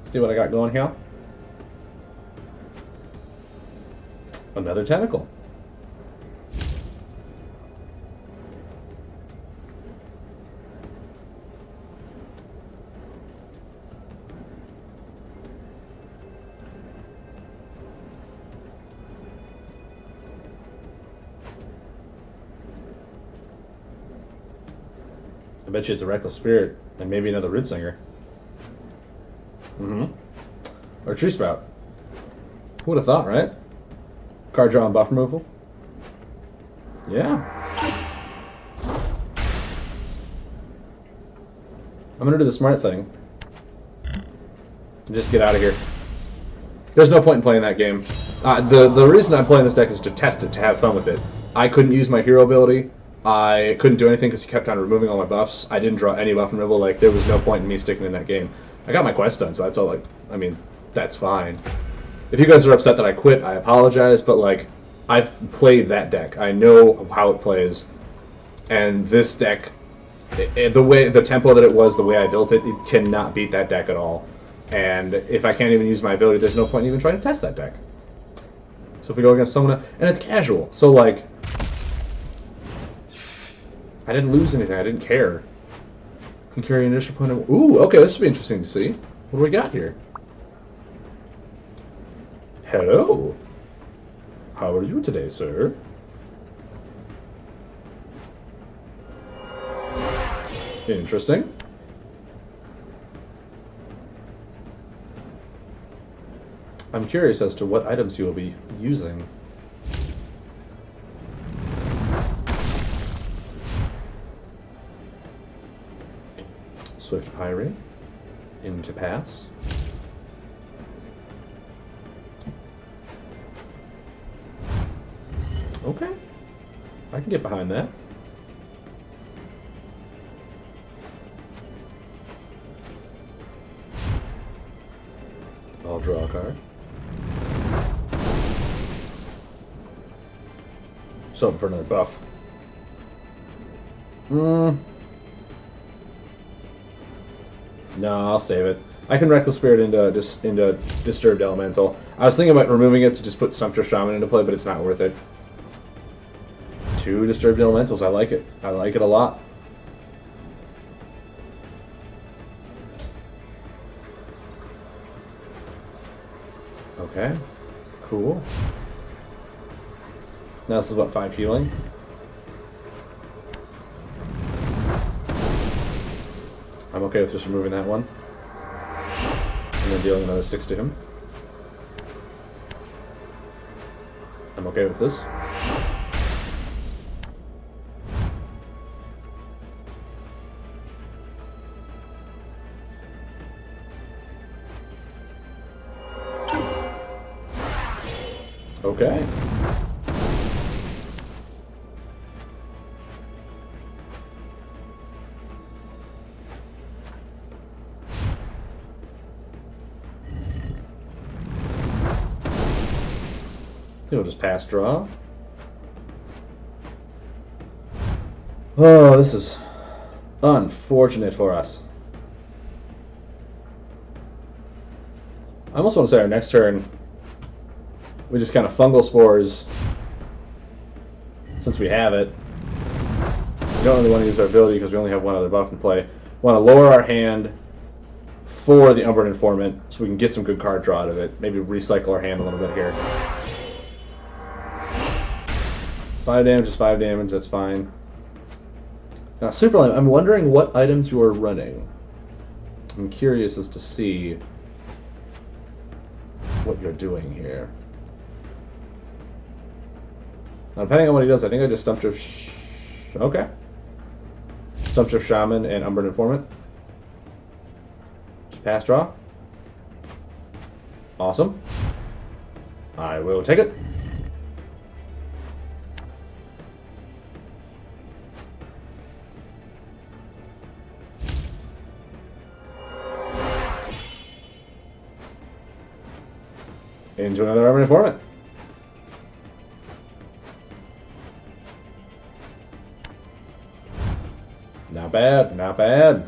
See what I got going here. Another tentacle. I bet you it's a Reckless Spirit and maybe another Root Singer. Or Tree Sprout. Who would have thought, right? Card draw and buff removal. Yeah. I'm gonna do the smart thing. And just get out of here. There's no point in playing that game. The reason I'm playing this deck is to test it, to have fun with it. I couldn't use my hero ability. I couldn't do anything because he kept on removing all my buffs. I didn't draw any buff removal. Like, there was no point in me sticking in that game. I got my quest done, so that's all. Like, I mean, that's fine. If you guys are upset that I quit, I apologize. But like, I've played that deck. I know how it plays, and this deck, the way the tempo that it was, the way I built it, it cannot beat that deck at all. And if I can't even use my ability, there's no point in even trying to test that deck. So if we go against someone, and it's casual, so like, I didn't lose anything. I didn't care. Can carry an initial point. Ooh, okay, this should be interesting to see. What do we got here? Hello. How are you today, sir? Interesting. I'm curious as to what items you will be using. Swift Pirate into pass. Okay. I can get behind that. I'll draw a card. Something for another buff. No, I'll save it. I can Reckless Spirit into Disturbed Elemental. I was thinking about removing it to just put Sumptuous Shaman into play, but it's not worth it. 2 Disturbed Elementals. I like it. I like it a lot. Okay. Cool. Now this is what, 5 healing? I'm okay with just removing that one. And then dealing another 6 to him. I'm okay with this. Okay. We'll just pass draw. Oh, this is unfortunate for us. I almost want to say our next turn, we just kind of fungal spores, since we have it. We don't really want to use our ability because we only have one other buff in play. We want to lower our hand for the Umbran Informant so we can get some good card draw out of it. Maybe recycle our hand a little bit here. 5 damage is 5 damage, that's fine. Now, Superline, I'm wondering what items you are running. I'm curious as to see what you're doing here. Now, depending on what he does, I think I just okay. Stumpshift Shaman and Umbran Informant. Just pass draw. Awesome. I will take it. Into another Umbran Informant. Not bad, not bad.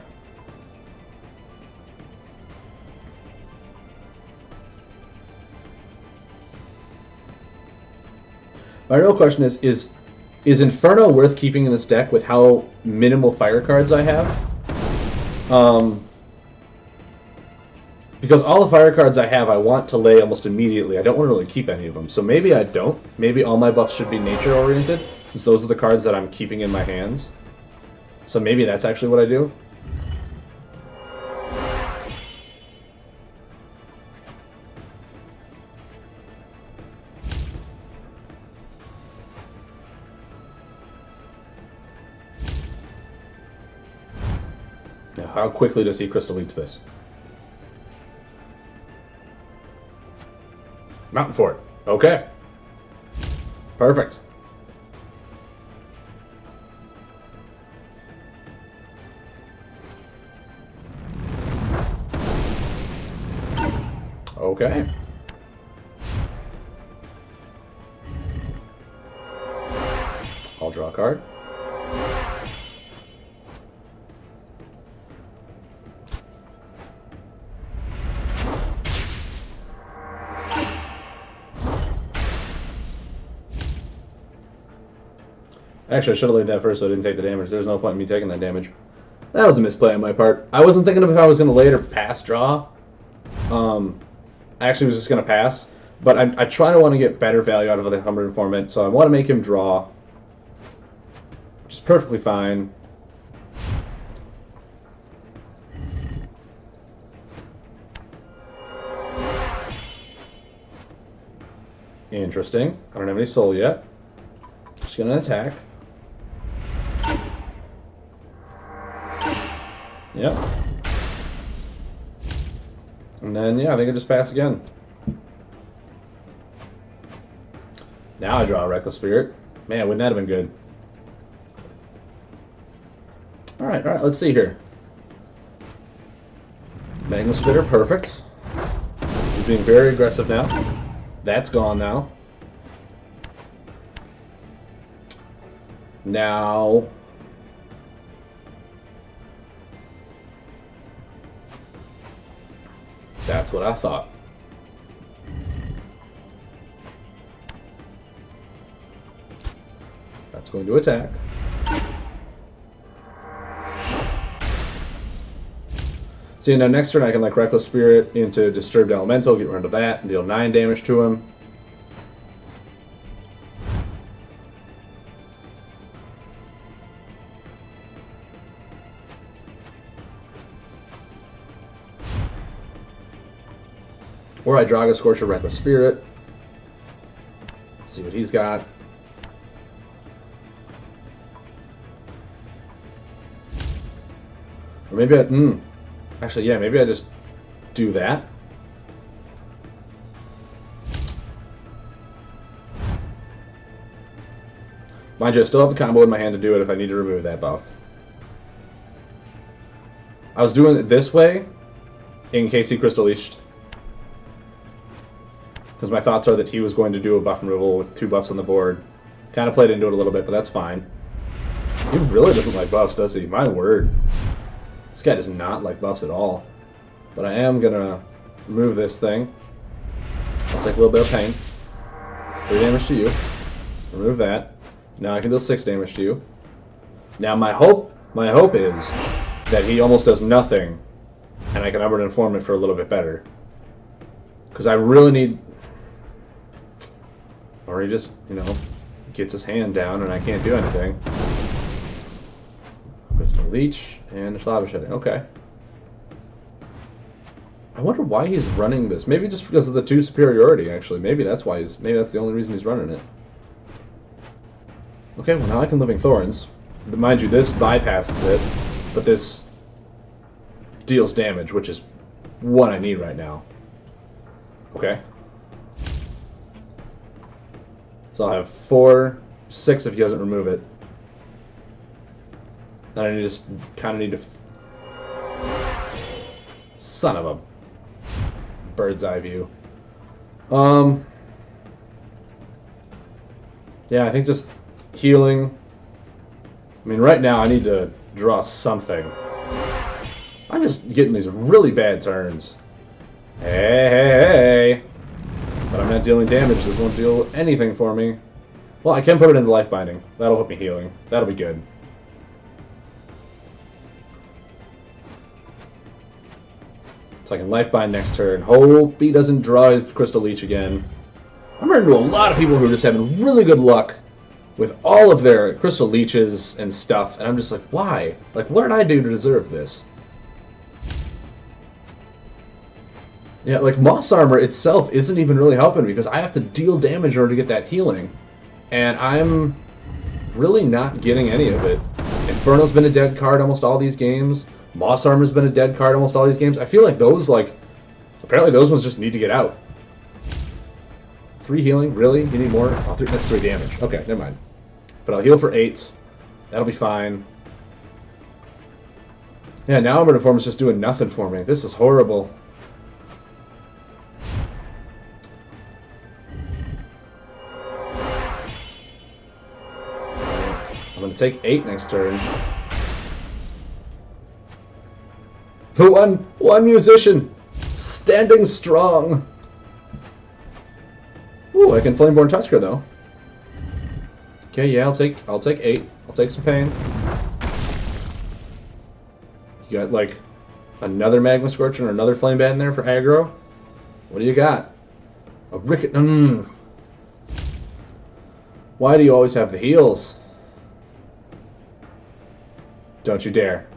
My real question is Inferno worth keeping in this deck with how minimal fire cards I have? Because all the fire cards I have, I want to lay almost immediately. I don't want to really keep any of them. So maybe I don't. Maybe all my buffs should be nature-oriented, since those are the cards that I'm keeping in my hands. So maybe that's actually what I do. Now, how quickly does he Crystal Leech this? Mountain Fort. Okay. Perfect. Okay. I'll draw a card. Actually, I should have laid that first so I didn't take the damage. There's no point in me taking that damage. That was a misplay on my part. I wasn't thinking of if I was going to lay it or pass draw. I actually was just going to pass. But I try to want to get better value out of the Umbran Informant, so I want to make him draw. Which is perfectly fine. Interesting. I don't have any soul yet. Just going to attack. Yep. And then, yeah, I think I just pass again. Now I draw a Reckless Spirit. Man, wouldn't that have been good? Alright, let's see here. Magma Spitter, perfect. He's being very aggressive now. That's gone now. Now... That's what I thought. That's going to attack. See, now next turn I can like Reckless Spirit into Disturbed Elemental, get rid of that, and deal 9 damage to him. Or I Draga Scorch or Reckless Spirit. Let's see what he's got. Or maybe I... Actually, yeah, maybe I just do that. Mind you, I still have the combo in my hand to do it if I need to remove that buff. I was doing it this way in case he Crystal Leached. Because my thoughts are that he was going to do a buff removal with 2 buffs on the board. Kind of played into it a little bit, but that's fine. He really doesn't like buffs, does he? My word. This guy does not like buffs at all. But I am going to remove this thing. I'll take a little bit of pain. 3 damage to you. Remove that. Now I can deal 6 damage to you. Now my hope is that he almost does nothing, and I can Umbral Informant for a little bit better. Because I really need... Or he just, you know, gets his hand down and I can't do anything. Crystal Leech and Slava Shedding. Okay. I wonder why he's running this. Maybe just because of the 2 superiority, actually. Maybe that's why he's... Maybe that's the only reason he's running it. Okay, well now I can Living Thorns. But mind you, this bypasses it, but this deals damage, which is what I need right now. Okay. So I'll have 4, 6 if he doesn't remove it. Then I just kind of need to... Son of a bird's eye view. Yeah, I think just healing. I mean, right now I need to draw something. I'm just getting these really bad turns. Hey. But I'm not dealing damage. This won't deal anything for me. Well, I can put it into Life Binding. That'll help me healing. That'll be good. So I can Life Bind next turn. Hope he doesn't draw his Crystal Leech again. I'm running into a lot of people who are just having really good luck with all of their Crystal Leeches and stuff, and I'm just like, why? Like, what did I do to deserve this? Yeah, like, Moss Armor itself isn't even really helping because I have to deal damage in order to get that healing. And I'm really not getting any of it. Inferno's been a dead card almost all these games. Moss Armor's been a dead card almost all these games. I feel like those, like, apparently those ones just need to get out. 3 healing? Really? You need more? Oh, that's 3 damage. Okay, never mind. But I'll heal for 8. That'll be fine. Yeah, now Umbral Informant's just doing nothing for me. This is horrible. I'm going to take 8 next turn. The one musician! Standing strong! Ooh, I can Flameborn Tusker though. Okay, yeah, I'll take 8. I'll take some pain. You got like another Magma Scorch or another Flame Bat in there for aggro? What do you got? A Ricket. Why do you always have the heals? Don't you dare.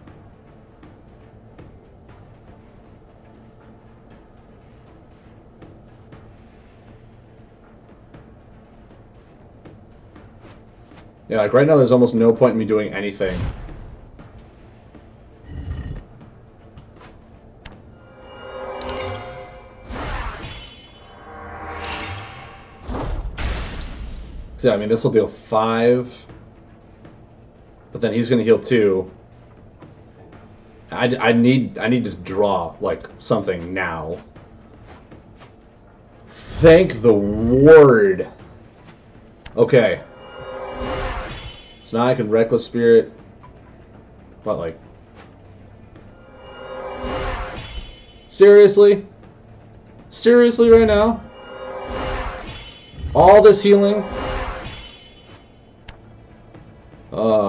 Yeah, like right now there's almost no point in me doing anything. So, I mean, this will deal 5. But then he's going to heal 2. I need to draw, like, something now. Thank the word. Okay. So now I can Reckless Spirit. What, like... Seriously? Seriously right now? All this healing?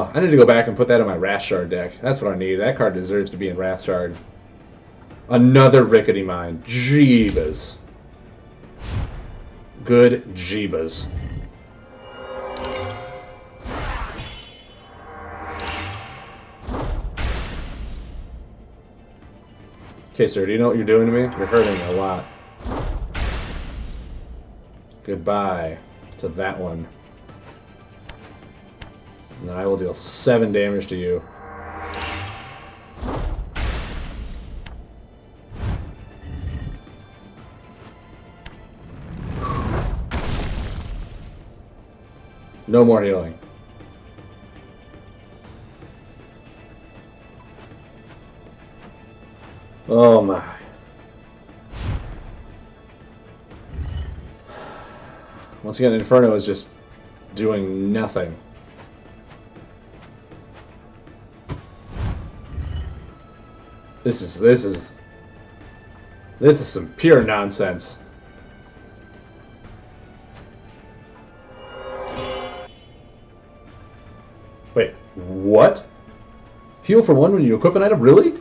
I need to go back and put that in my Wrath Shard deck. That's what I need. That card deserves to be in Wrath Shard. Another Rickety Mine. Jeebus. Good Jeebus. Okay, sir, do you know what you're doing to me? You're hurting me a lot. Goodbye to that one. And then I will deal 7 damage to you. No more healing. Oh my. Once again, Inferno is just doing nothing. This is some pure nonsense. Wait, what? Heal for 1 when you equip an item? Really?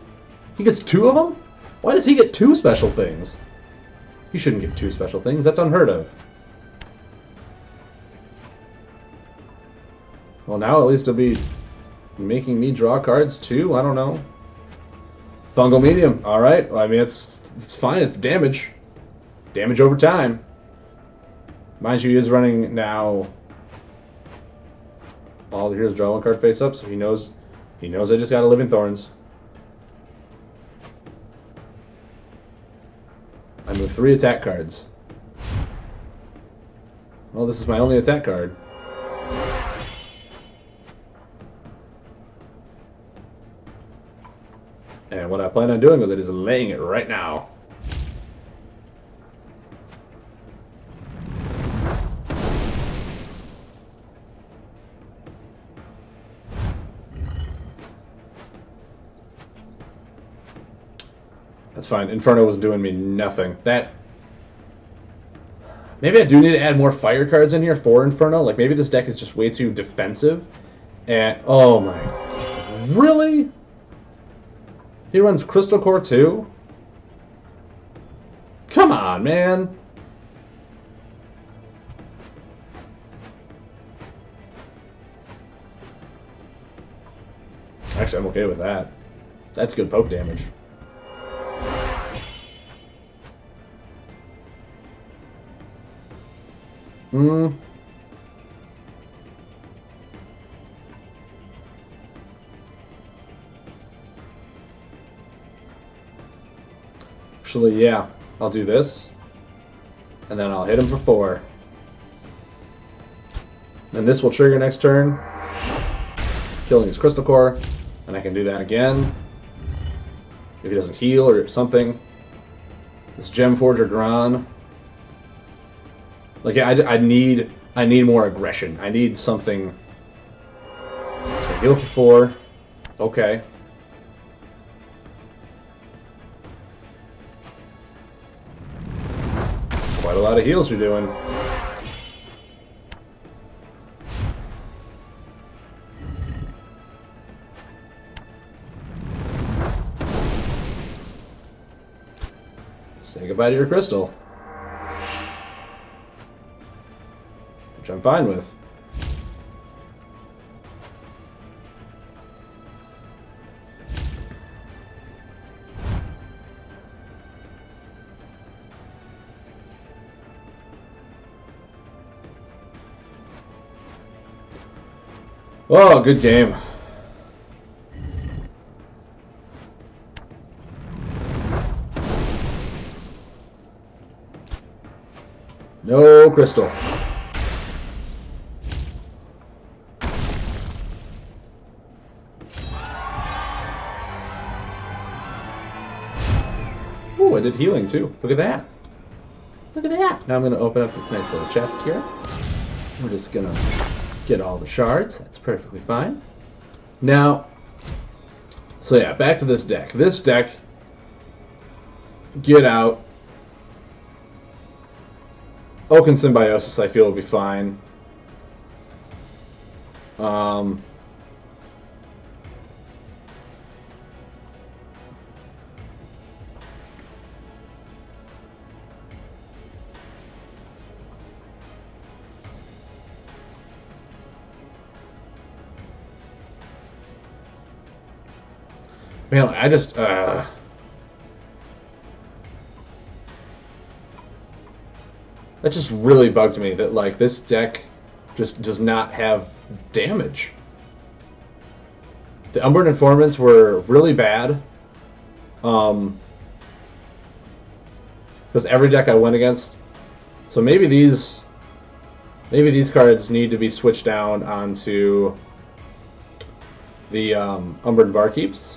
He gets 2 of them? Why does he get 2 special things? He shouldn't get 2 special things. That's unheard of. Well, now at least he'll be making me draw cards too. I don't know. Fungal Medium. All right. Well, I mean, it's fine. It's damage. Damage over time. Mind you, he is running now. All the heroes draw 1 card face up, so he knows I just got a Living Thorns. I move 3 attack cards. Well, this is my only attack card. And what I plan on doing with it is laying it right now. That's fine. Inferno was doing me nothing. Maybe I do need to add more fire cards in here for Inferno. Like, maybe this deck is just way too defensive. And, oh my... Really? He runs Crystal Core too? Come on, man. Actually, I'm okay with that. That's good poke damage. Actually, yeah. I'll do this. And then I'll hit him for 4. Then this will trigger next turn, killing his Crystal Core. And I can do that again. If he doesn't heal or something. This Gem Forger Gran. Like, yeah, I need more aggression. I need something. So heal for 4. Okay. Quite a lot of heals you're doing. Say goodbye to your crystal. Which I'm fine with. Oh, good game. No crystal. did healing too. Look at that. Look at that. Now I'm going to open up this nice little chest here. We're just going to get all the shards. That's perfectly fine. Now, so yeah, back to this deck. This deck, get out. Oaken Symbiosis, I feel, will be fine. Man, I just, that just really bugged me that, like, this deck just does not have damage. The Umbran Informants were really bad. Because every deck I went against. So maybe these cards need to be switched down onto the Umbran Barkeeps,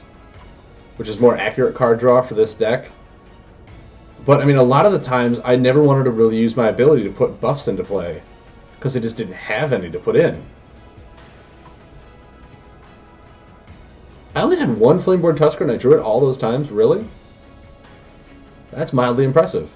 which is more accurate card draw for this deck. But, I mean, a lot of the times, I never wanted to really use my ability to put buffs into play, because I just didn't have any to put in. I only had one Flameborn Tusker and I drew it all those times, really? That's mildly impressive.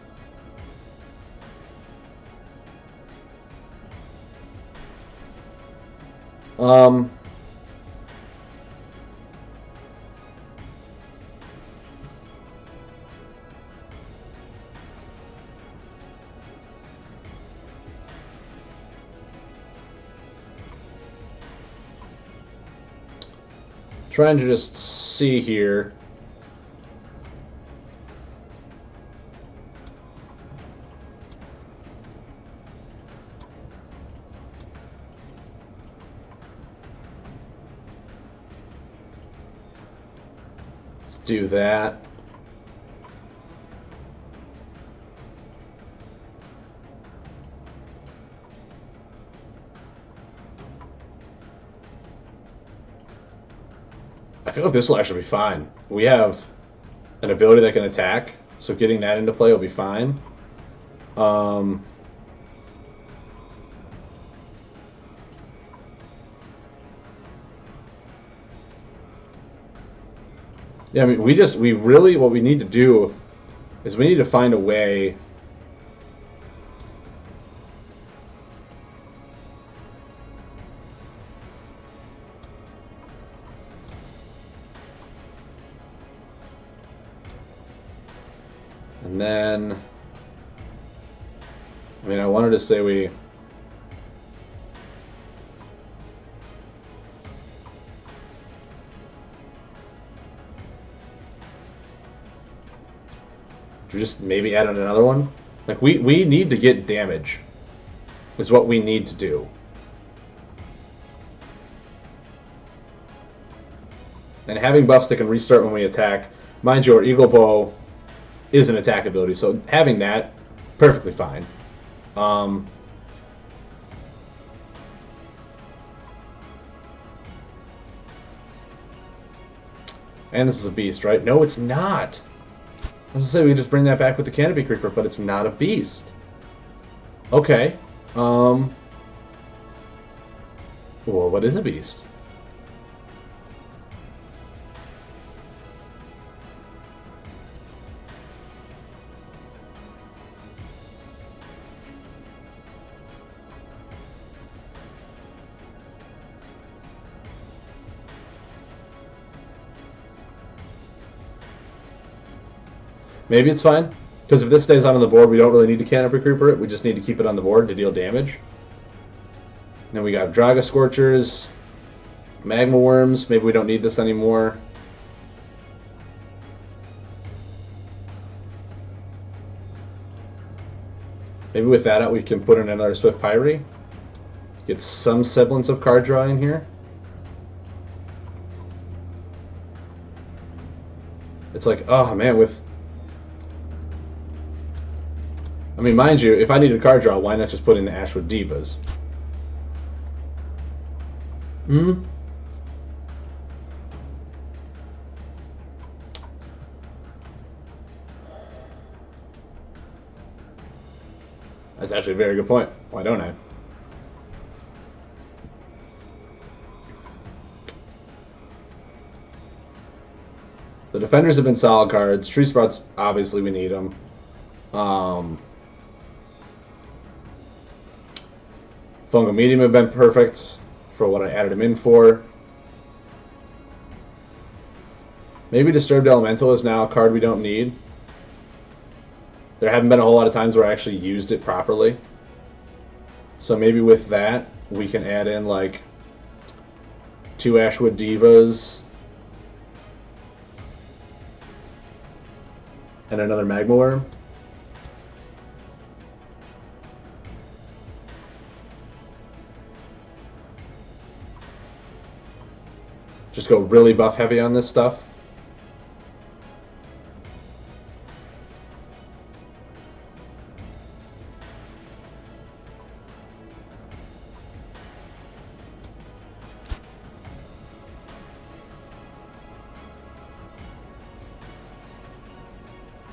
Trying to just see here. Let's do that. I feel like this will actually be fine. We have an ability that can attack, so getting that into play will be fine. Yeah, I mean, what we need to do is we need to find a way and then, I mean, I wanted to say we just maybe add in another one. Like, we need to get damage is what we need to do. And having buffs that can restart when we attack. Mind you, our Eagle Bow is an attack ability, so having that, perfectly fine. And this is a beast, right? No, it's not. I was gonna say we just bring that back with the Canopy Creeper, but it's not a beast. Okay. Well, what is a beast? Maybe it's fine, because if this stays on the board, we don't really need to Canopy Creeper it. We just need to keep it on the board to deal damage. Then we got Draga Scorchers, Magma Worms. Maybe we don't need this anymore. Maybe with that out, we can put in another Swift Pyre. Get some semblance of card draw in here. It's like, oh man, with... I mean, mind you, if I need a card draw, why not just put in the Ashwood Divas? Hmm? That's actually a very good point. Why don't I? The defenders have been solid cards. Tree Sprouts, obviously, we need them. Fungal Medium have been perfect for what I added them in for. Maybe Disturbed Elemental is now a card we don't need. There haven't been a whole lot of times where I actually used it properly. So maybe with that, we can add in like 2 Ashwood Divas and another Magma Worm. Just go really buff heavy on this stuff.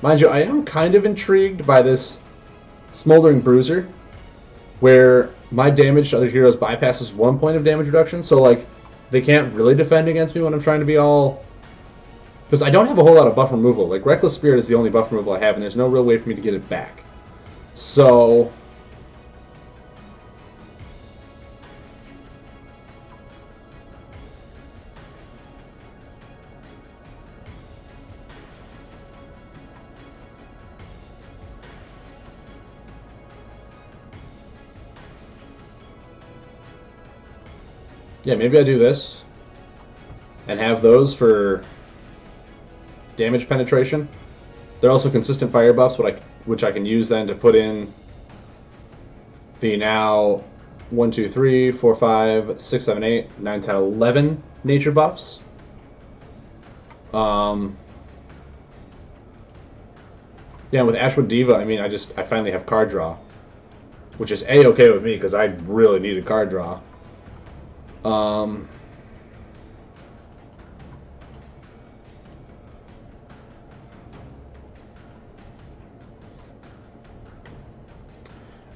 Mind you, I am kind of intrigued by this Smoldering Bruiser, where my damage to other heroes bypasses 1 point of damage reduction, so like they can't really defend against me when I'm trying to be all... Because I don't have a whole lot of buff removal. Like, Reckless Spirit is the only buff removal I have, and there's no real way for me to get it back. So... yeah, maybe I do this and have those for damage penetration. They're also consistent fire buffs, which I can use then to put in the now 1, 2, 3, 4, 5, 6, 7, 8, 9, 10, 11 nature buffs. Yeah, with Ashwood Diva, I mean, I finally have card draw, which is A-okay with me because I really needed card draw.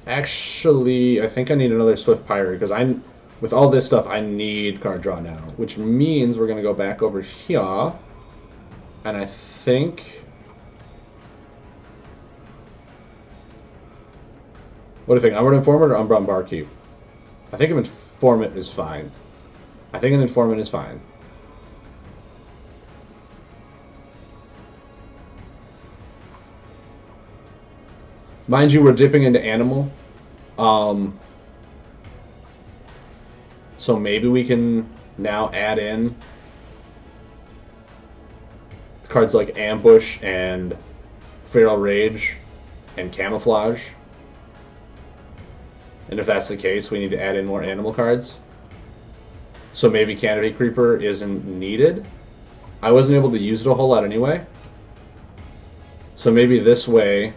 Actually, I think I need another Swift Pyre because with all this stuff, I need card draw now, which means we're going to go back over here, and I think... What do you think, Umbral Informant or Umbral Barkeep? I think an Informant is fine. I think an Informant is fine. Mind you, we're dipping into Animal. So maybe we can now add in cards like Ambush and Feral Rage and Camouflage. And if that's the case, we need to add in more animal cards. So maybe Candidate Creeper isn't needed. I wasn't able to use it a whole lot anyway. So maybe this way...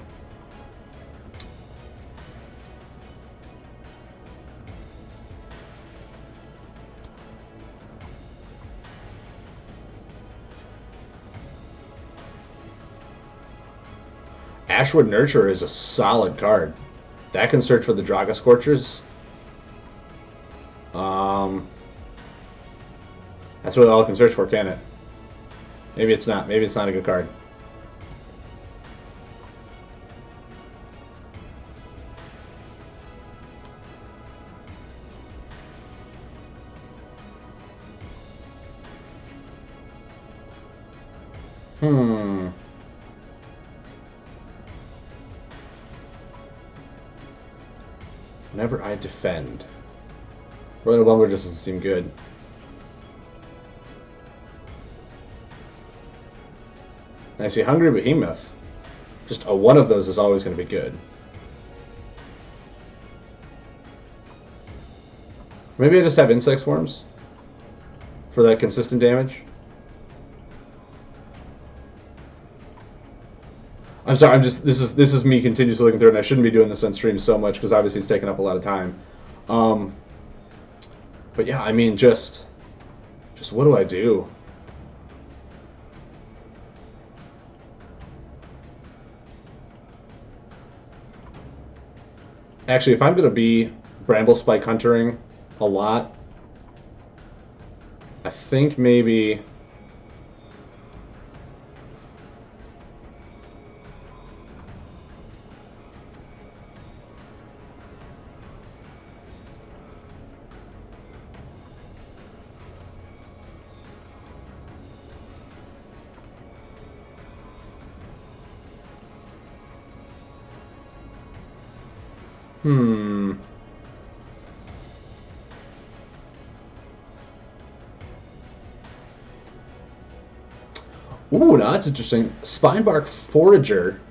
Ashwood Nurture is a solid card. That can search for the Draga Scorchers. That's really all it can search for, can it? Maybe it's not. Maybe it's not a good card. Whenever I defend, Royal Bumble just doesn't seem good. And I see Hungry Behemoth. Just a one of those is always going to be good. Maybe I just have Insect Swarms for that consistent damage. I'm sorry, this is me continuously looking through it, and I shouldn't be doing this on stream so much because obviously it's taking up a lot of time. But yeah, I mean, just what do I do? Actually, if I'm going to be bramble spike huntering a lot, I think maybe... Ooh, now that's interesting. Spinebark Forager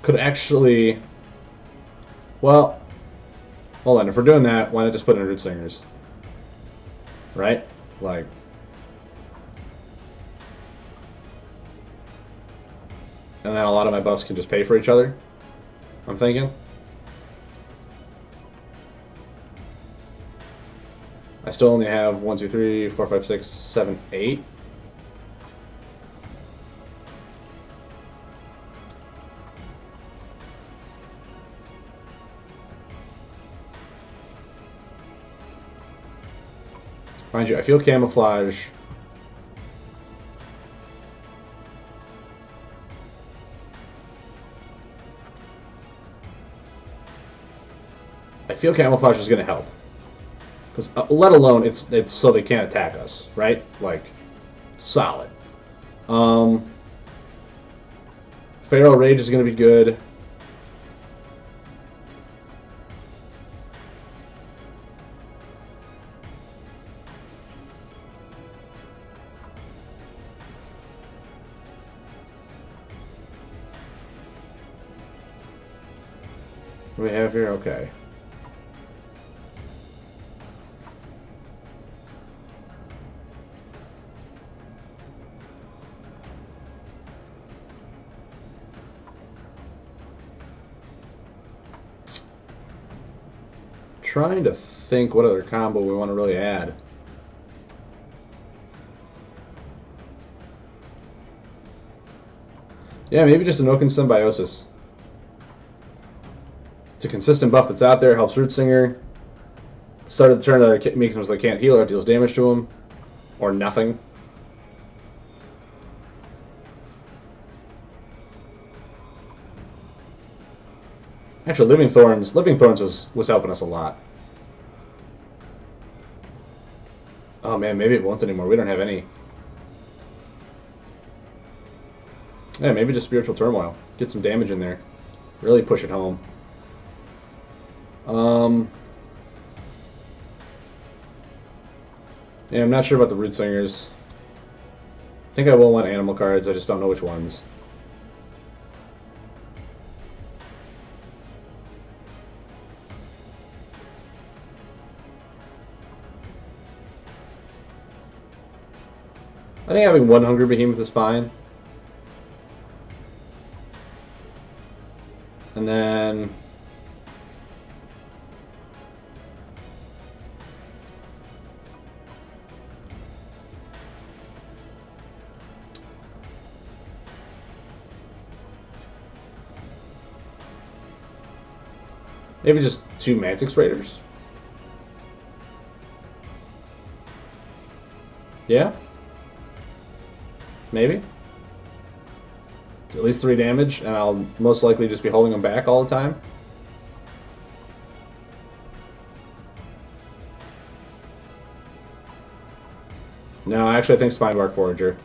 could actually... Well, hold on. If we're doing that, why not just put in Root Singers? Right? Like... And then a lot of my buffs can just pay for each other, I'm thinking. I still only have 1, 2, 3, 4, 5, 6, 7, 8. Mind you, I feel camouflage. I feel camouflage is going to help. Because, let alone, it's so they can't attack us, right? Like, solid. Pharaoh Rage is going to be good. What do we have here? Okay. Trying to think what other combo we want to really add. Yeah, maybe just an Oaken Symbiosis. It's a consistent buff that's out there, helps Root Singer. Start of the turn that makes him so they can't heal or it deals damage to him. Or nothing. Actually, Living Thorns was helping us a lot. Oh man, maybe it won't anymore. We don't have any. Yeah, maybe just Spiritual Turmoil. Get some damage in there. Really push it home. Yeah, I'm not sure about the Root Singers. I think I will want animal cards, I just don't know which ones. I think having one Hungry Behemoth is fine. And then... maybe just 2 Mantis Raiders? Yeah? Maybe? It's at least 3 damage, and I'll most likely just be holding them back all the time. No, actually I think Spinebark Forager.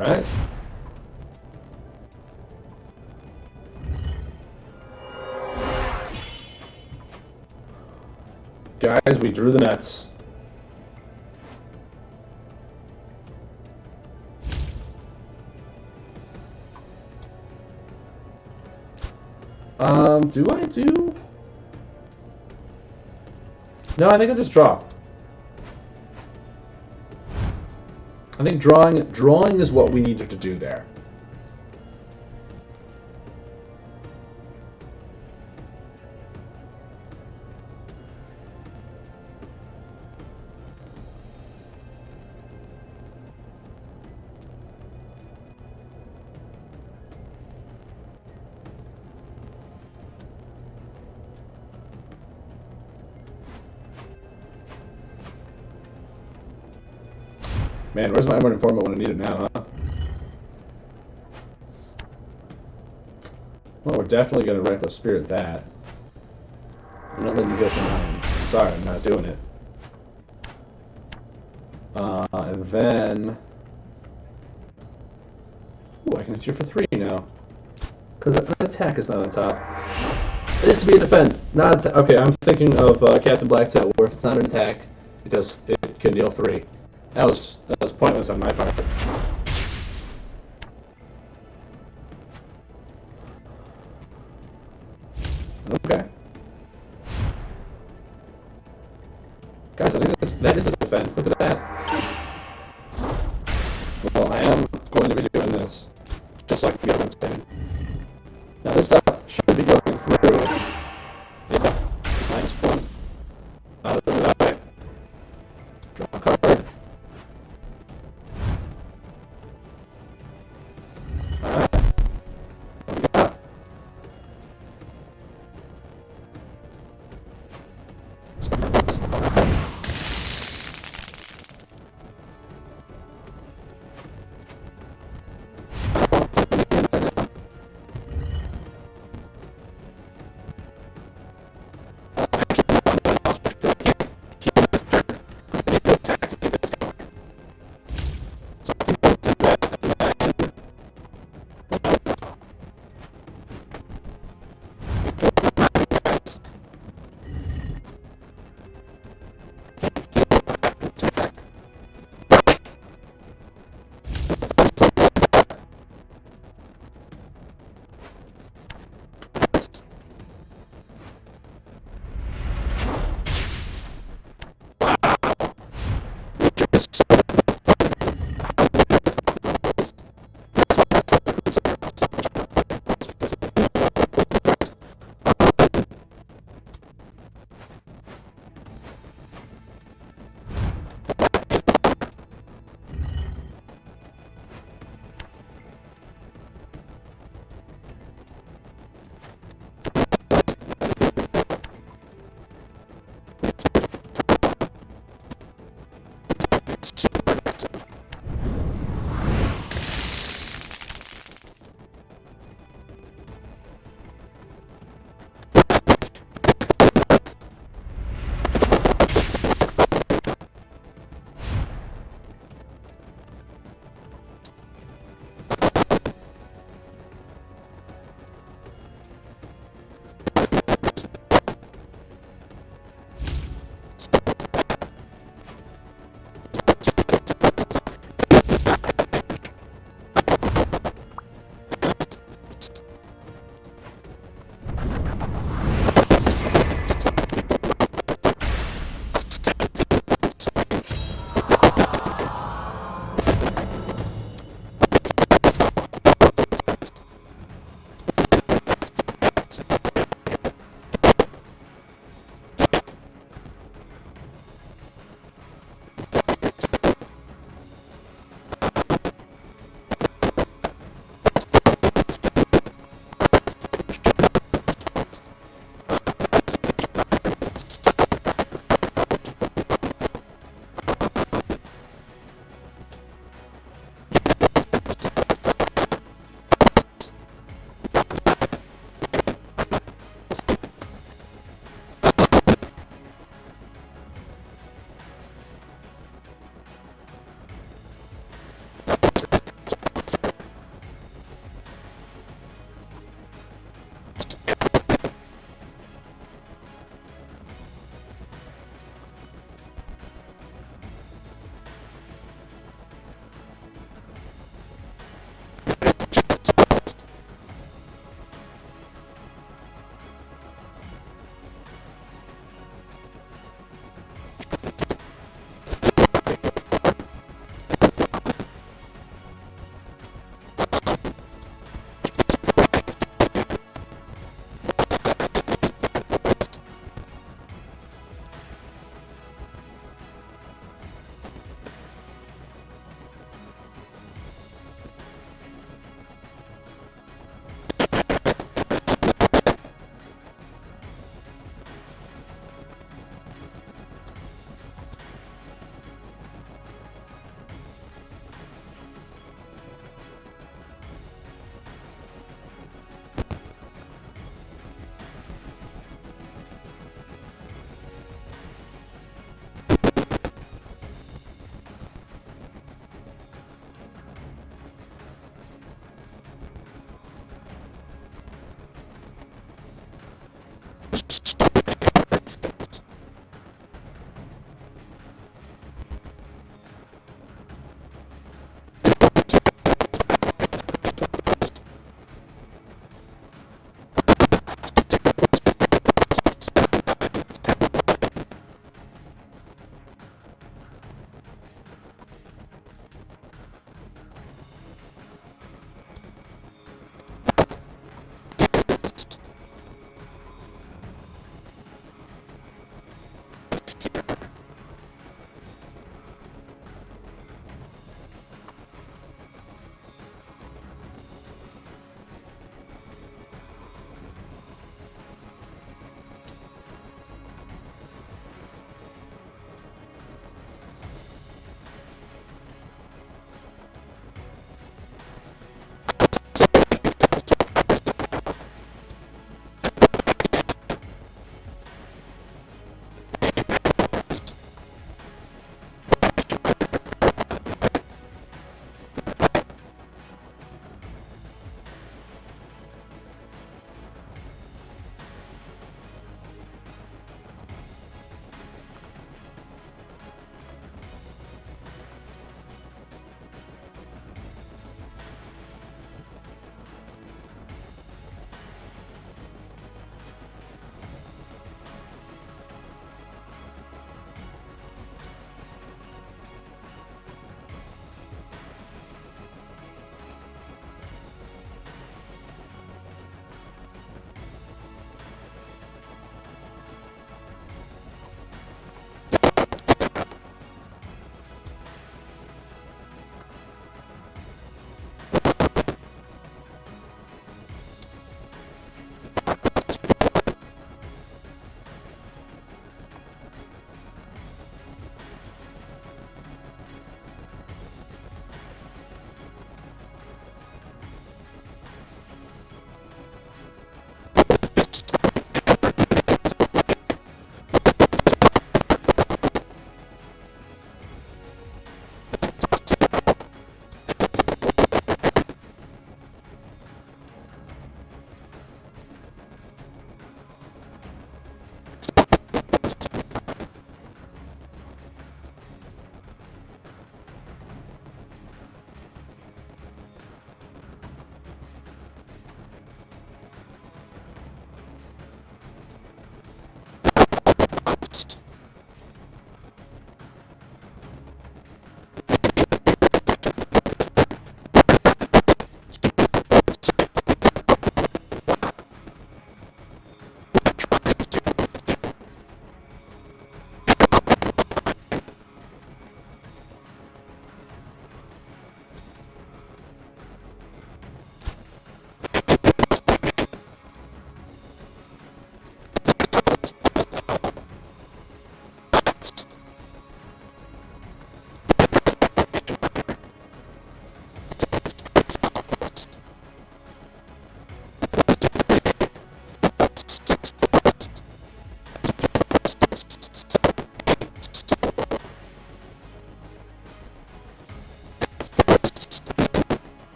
Alright. Guys, we drew the nets. Do I do? No, I think I just draw. I think drawing is what we needed to do there. Man, where's my Emerald Informant when I need it now, huh? Well, we're definitely going to Reckless Spirit that. I'm not letting you go for mine. Sorry, I'm not doing it. And then... Ooh, I can hit you for 3 now. Because an attack is not on top. It has to be a defend, not an okay, I'm thinking of Captain Blacktail, where if it's not an attack, it can deal 3. That was pointless on my part. Okay. Guys, I think that is a defend. Look at that. Well, I am going to be doing this. Just so I can get what I'm saying. Now this stuff should be going through. Yeah. -1. Out of the die. Draw a card. Alright. What we got?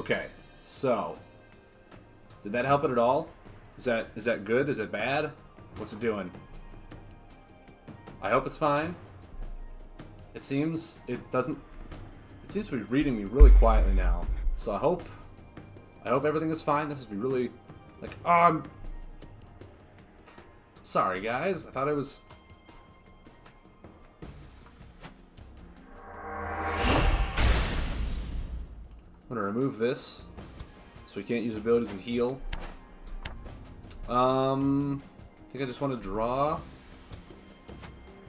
Okay, so did that help it at all? Is that good? Is it bad? What's it doing? I hope it's fine. It seems it doesn't. It seems to be reading me really quietly now. So I hope everything is fine. This is really like I'm sorry guys. I thought it was. I'm gonna remove this so we can't use abilities and heal. I think I just want to draw.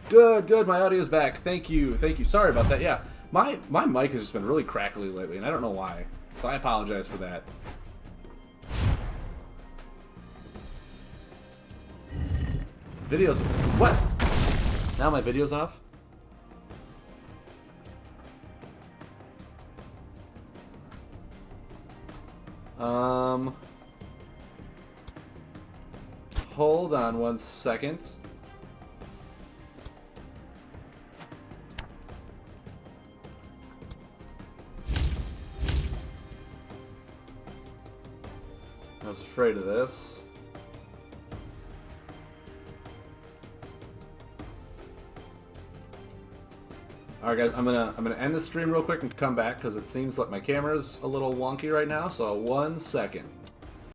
Good. My audio's back. Thank you. Sorry about that. Yeah, my mic has just been really crackly lately, and I don't know why. So I apologize for that. Videos. What? Now my video's off? Hold on 1 second. I was afraid of this. Alright guys, I'm gonna end the stream real quick and come back because it seems like my camera's a little wonky right now, so 1 second.